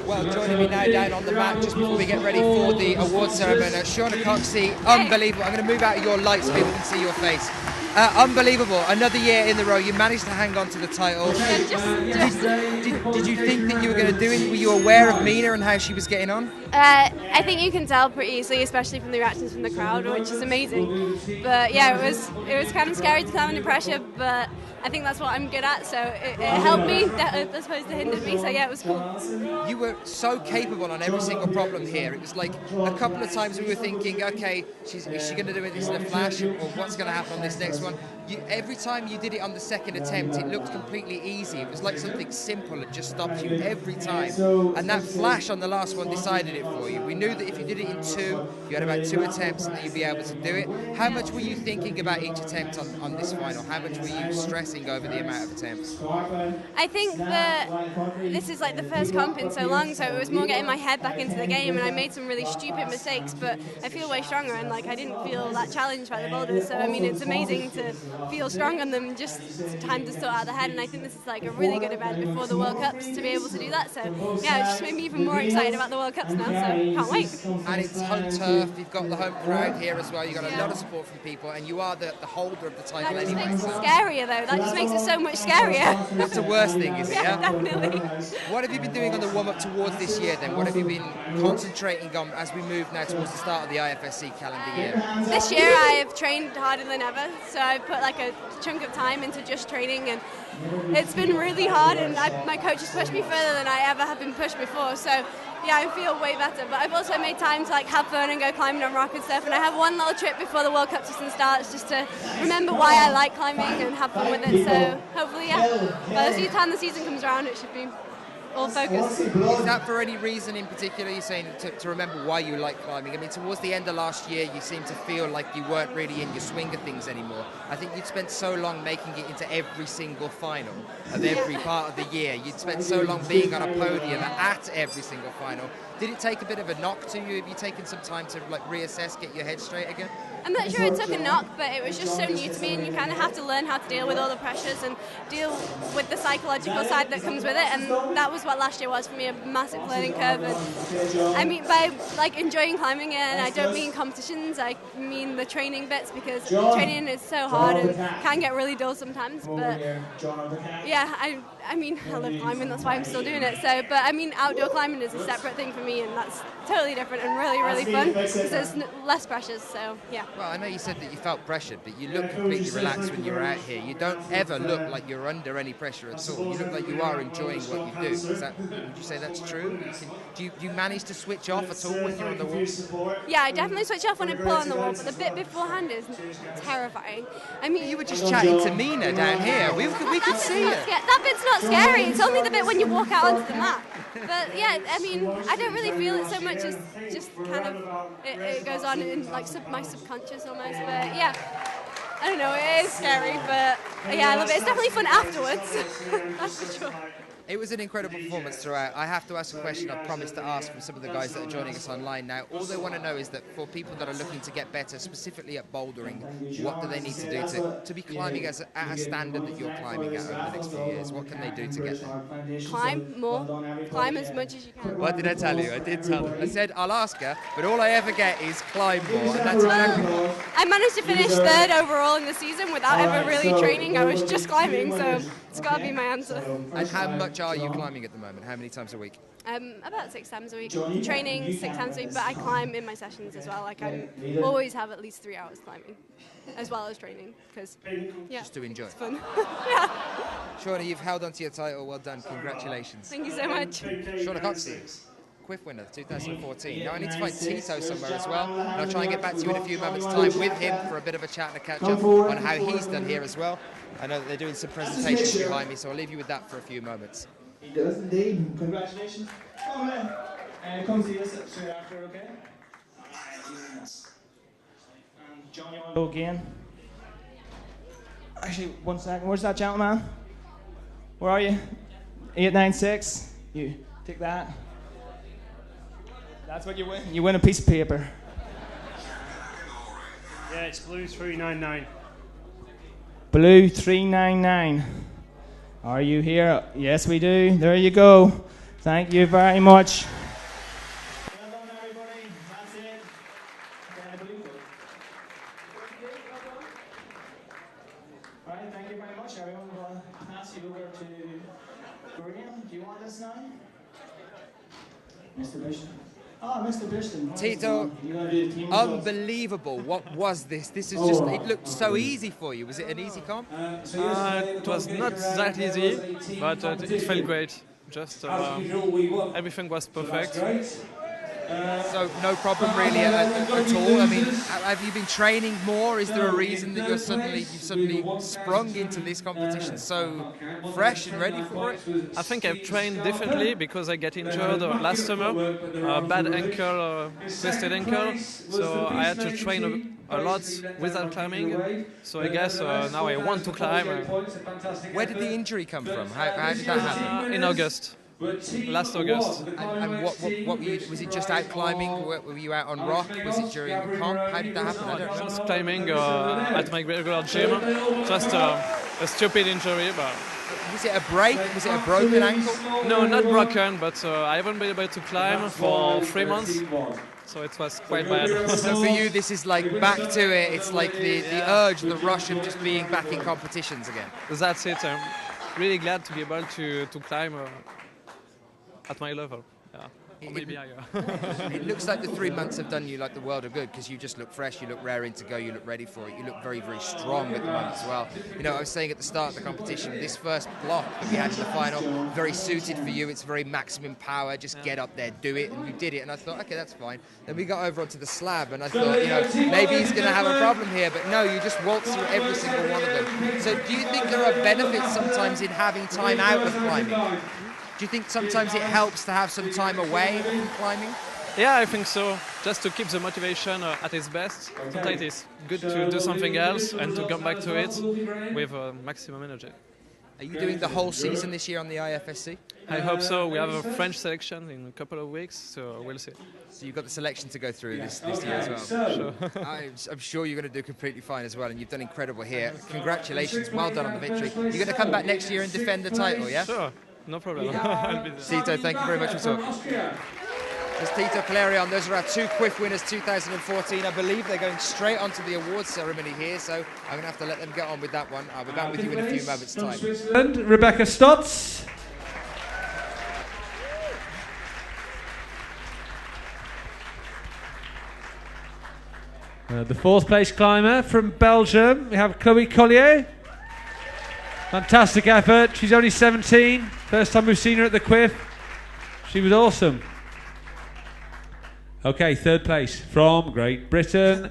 Well, joining me now down on the mat just before we get ready for the award ceremony, Shauna Coxey, unbelievable. I'm going to move out of your light so people can see your face. Unbelievable, another year in the row, you managed to hang on to the title. Did you think that you were going to do it? Were you aware of Mina and how she was getting on? I think you can tell pretty easily, especially from the reactions from the crowd, which is amazing. But yeah, it was kind of scary to climb under pressure, but I think that's what I'm good at, so it helped me as opposed to hindered me, so yeah, it was cool. You were so capable on every single problem here. It was like a couple of times we were thinking, okay, is she going to do this in a flash, or what's going to happen on this next one? Every time you did it on the second attempt, it looked completely easy. It was like something simple that just stopped you every time. And that flash on the last one decided it for you. We knew that if you did it in 2, you had about 2 attempts and you'd be able to do it. How much were you thinking about each attempt on this final? How much were you stressing over the amount of attempts? I think that this is like the first comp in so long, so it was more getting my head back into the game, and I made some really stupid mistakes, but I feel way stronger, and like I didn't feel that challenged by the boulders, so I mean it's amazing to feel strong on them, just time to sort out the head, and I think this is like a really good event before the World Cups to be able to do that, so yeah, it just made me even more excited about the World Cups now, so can't wait. And it's home turf, you've got the home crowd here as well, you've got a lot of support from people, and you are the holder of the title that just anyway. makes it scarier though, that just makes it so much scarier. That's the worst thing, is it? Yeah, definitely. What have you been doing on the warm-up towards this year then? What have you been concentrating on as we move now towards the start of the IFSC calendar year? This year I have trained harder than ever, so I've put like a chunk of time into just training, and it's been really hard, and my coach has pushed me further than I ever have been pushed before, so yeah, I feel way better, but I've also made time to like have fun and go climbing on rock and stuff, and I have one little trip before the World Cup season starts just to remember why I like climbing and have fun with it, so hopefully, yeah, by the time the season comes around, it should be all focused. Is that for any reason in particular? You're saying to remember why you like climbing? I mean, towards the end of last year, you seemed to feel like you weren't really in your swing of things anymore. I think you'd spent so long making it into every single final of every part of the year. You'd spent so long being on a podium at every single final. Did it take a bit of a knock to you? Have you taken some time to like reassess, get your head straight again? I'm not sure it took a knock, but it was just so new to me, and you kind of have to learn how to deal with all the pressures and deal with the psychological side that comes with it, and that was what last year was for me, a massive learning curve. And I mean, by like enjoying climbing it, and I don't mean competitions, I mean the training bits, because training is so hard and can get really dull sometimes, but yeah, I mean, I love climbing, that's why I'm still doing it. So, but I mean, outdoor climbing is a separate thing for me, and that's totally different and really, really fun, because there's less pressures, so yeah. Well, I know you said that you felt pressured, but you look completely relaxed when you're out here. You don't ever look like you're under any pressure at all. You look like you are enjoying what you do. Would you say that's true? Do you manage to switch off at all when you're on the wall? Yeah, I definitely switch off when I pull on the wall, but the bit beforehand is terrifying. I mean, you were just chatting to Mina down here. We could see it. That bit's not scary. It's only the bit when you walk out onto the mat. But yeah, I mean, I don't really feel it so much as just kind of it goes on in like my subconscious almost. But yeah, I don't know. It is scary, but yeah, I love it. It's definitely fun afterwards. That's for sure. It was an incredible performance throughout. I have to ask a question I promised to ask from some of the guys that are joining us online now. All they want to know is that for people that are looking to get better, specifically at bouldering, what do they need to do to be climbing at a standard that you're climbing at over the next few years? What can they do to get there? Climb more. Climb as much as you can. What did I tell you? I did tell her. I said I'll ask her, but all I ever get is climb more, and that's exactly what. I managed to finish 3rd overall in the season without ever really training. I was just climbing, so it's got to be my answer. And how much are you climbing at the moment? How many times a week? About 6 times a week. Training 6 times a week, but I climb in my sessions as well. Like I always have at least 3 hours climbing, as well as training, because yeah, just to enjoy. It's fun. Yeah. Shauna, you've held on to your title. Well done. Congratulations. Thank you so much. Shauna Coxey, CWIF winner 2014. Now I need to find Tito somewhere as well, and I'll try and get back to you in a few moments' time with him for a bit of a chat and a catch up on how he's done here as well. I know that they're doing some presentations behind me, so I'll leave you with that for a few moments. He does indeed. Congratulations. Oh man. Come see us straight after, okay? And John, you want to go again? Actually, 1 second. Where's that gentleman? Where are you? 896. You take that. That's what you win. You win a piece of paper. Yeah, it's blue 399. Blue 399. Are you here? Yes, we do. There you go. Thank you very much. Well done, everybody. That's it. All right, thank you very much, everyone. We'll pass you over to Graham. Do you want this now? Mr. Bishop. Oh, Mr. Bishop. Tito, unbelievable. What was this? This is just, it looked so easy for you. Was it an easy comp? It was not that easy, but it felt great. Just everything was perfect. So no problem really at all. I mean, have you been training more? Is there a reason that you've suddenly sprung into this competition so fresh and ready for it? I think I've trained differently because I got injured last summer, bad ankle, twisted ankle. So I had to train a lot without climbing. So I guess now I want to climb. Where did the injury come from? How did that happen? In August. Last August. And what were you, was it just out climbing? Were you out on rock? Was it during a comp? How did that happen? I don't know. Just climbing at my regular gym. Just a stupid injury, but. Was it a break? Was it a broken ankle? No, not broken, but I haven't been able to climb for 3 months. So it was quite bad. So for you, this is like back to it. It's like the urge, the rush of just being back in competitions again. That's it. I'm really glad to be able to climb at my level. Yeah. Maybe higher. It looks like the 3 months have done you like the world of good, because you just look fresh, you look raring to go, you look ready for it, you look very, very strong at the moment as well. You know, I was saying at the start of the competition, this first block that we had in the final, very suited for you. It's very maximum power, just get up there, do it, and you did it. And I thought, okay, that's fine. Then we got over onto the slab, and I thought, you know, maybe he's going to have a problem here, but no, you just waltz through every single one of them. So do you think there are benefits sometimes in having time out of climbing? Do Do you think sometimes it helps to have some time away from climbing? Yeah, I think so. Just to keep the motivation at its best. Sometimes it's good to do something else and to come back to it with maximum energy. Are you doing the whole season this year on the IFSC? I hope so. We have a French selection in a couple of weeks, so we'll see. So you've got the selection to go through this year as well? Sure. I'm sure you're going to do completely fine as well, and you've done incredible here. Congratulations, well done on the victory. You're going to come back next year and defend the title, yeah? Sure, no problem. I'll be there. Tito, thank you very much for talking. There's Tito Calerion. Those are our 2 CWIF winners 2014. I believe they're going straight onto the awards ceremony here, so I'm going to have to let them get on with that one. I'll be back with you in a few moments' time. And Rebecca Stotts. The 4th place climber from Belgium, we have Chloe Collier. Fantastic effort. She's only 17. First time we've seen her at the CWIF. She was awesome. Okay, 3rd place from Great Britain,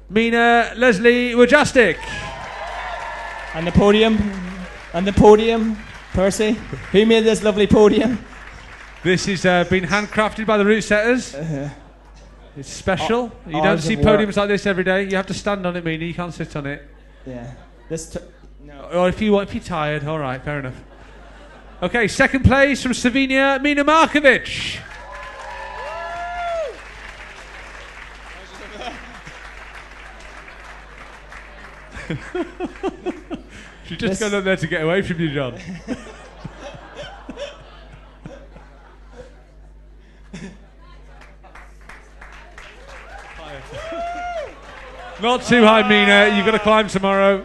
Mina Leslie Wojastik. And the podium, Percy. Who made this lovely podium? This has been handcrafted by the route setters. It's special. You don't see podiums like this every day. You have to stand on it, Mina. You can't sit on it. Yeah. No. Or if you're tired, all right, fair enough. Okay, 2nd place from Slovenia, Mina Markovic. She's just gone up there to get away from you, John. Not too high, Mina. You've got to climb tomorrow.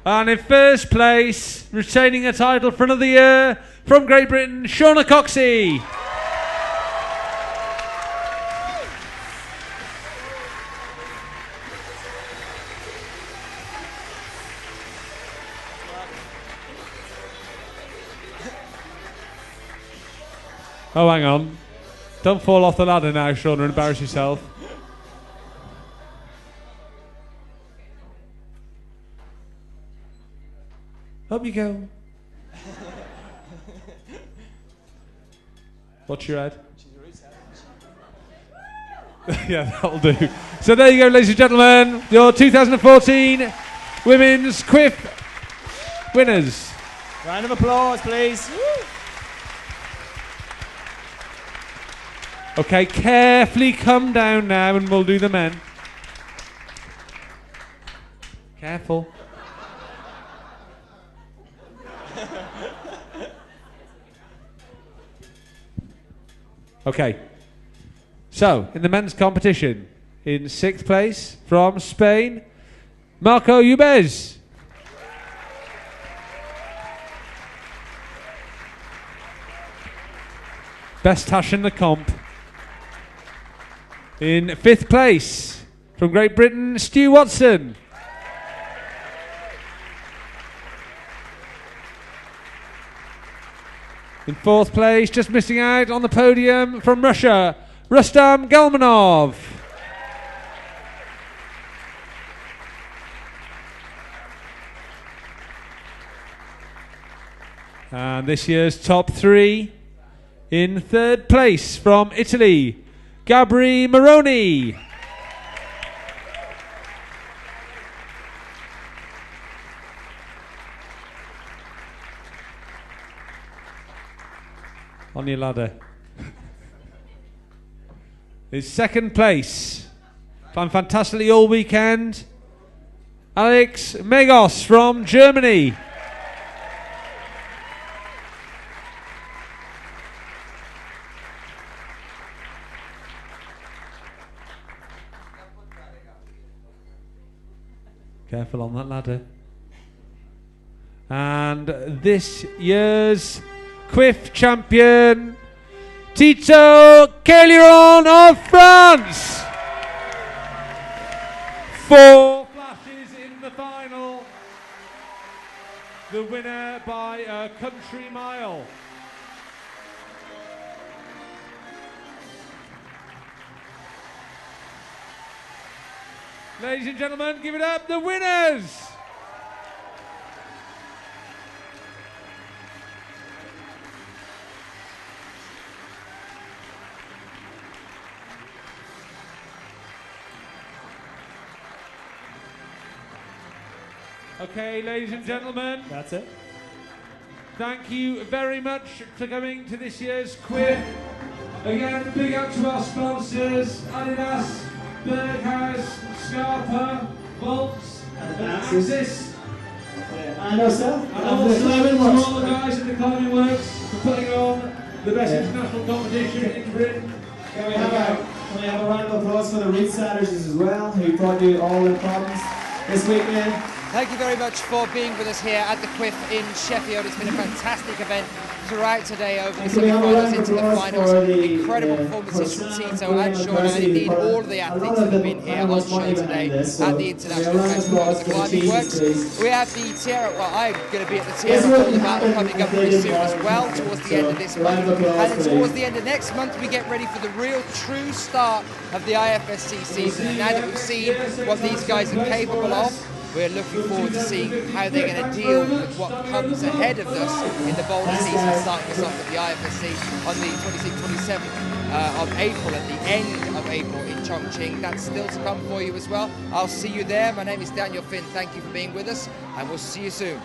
And in 1st place, retaining a title for another year, from Great Britain, Shauna Coxey. Oh, hang on. Don't fall off the ladder now, Shauna, and embarrass yourself. Up you go. What's your head? Yeah, that'll do. So there you go, ladies and gentlemen. Your 2014 Women's CWIF winners. Round of applause, please. Okay, carefully come down now and we'll do the men. Careful. Okay. So, in the men's competition, in 6th place from Spain, Marco Ubez. Best hash in the comp. In 5th place from Great Britain, Stu Watson. In 4th place, just missing out on the podium from Russia, Rustam Gelmanov. And this year's top 3, in 3rd place from Italy, Gabri Moroni. On your ladder. His 2nd place. Climbed fantastically all weekend. Alex Megos from Germany. Careful on that ladder. And this year's CWIF champion, Tito Calerion of France. 4 flashes in the final. The winner by a country mile. Ladies and gentlemen, give it up, the winners! Okay, ladies and gentlemen. That's it. Thank you very much for coming to this year's CWIF. Again, big up to our sponsors, Adidas, Berghaus, Scarpa, Volts, and Axis. And ourselves. And also to all the guys at the Climbing Works for putting on the best international competition in Britain. Can we have a round of applause for the reed starters as well, who brought you all the problems this weekend? Thank you very much for being with us here at the CWIF in Sheffield. It's been a fantastic event throughout today, over the semi-finals into the finals. Incredible performances from Tito and Sean, and indeed all of the athletes that have been here on show today at the International Festival of the Climbing Works. We have the Tierra, well, I'm going to be at the Tierra for the battle coming up very soon as well, towards the end of this month. And then towards the end of next month, we get ready for the real true start of the IFSC season. And now that we've seen what these guys are capable of, we're looking forward to seeing how they're going to deal with what comes ahead of us in the boulder season, starting us off at the IFSC on the 26th, 27th of April, at the end of April in Chongqing. That's still to come for you as well. I'll see you there. My name is Daniel Finn. Thank you for being with us, and we'll see you soon.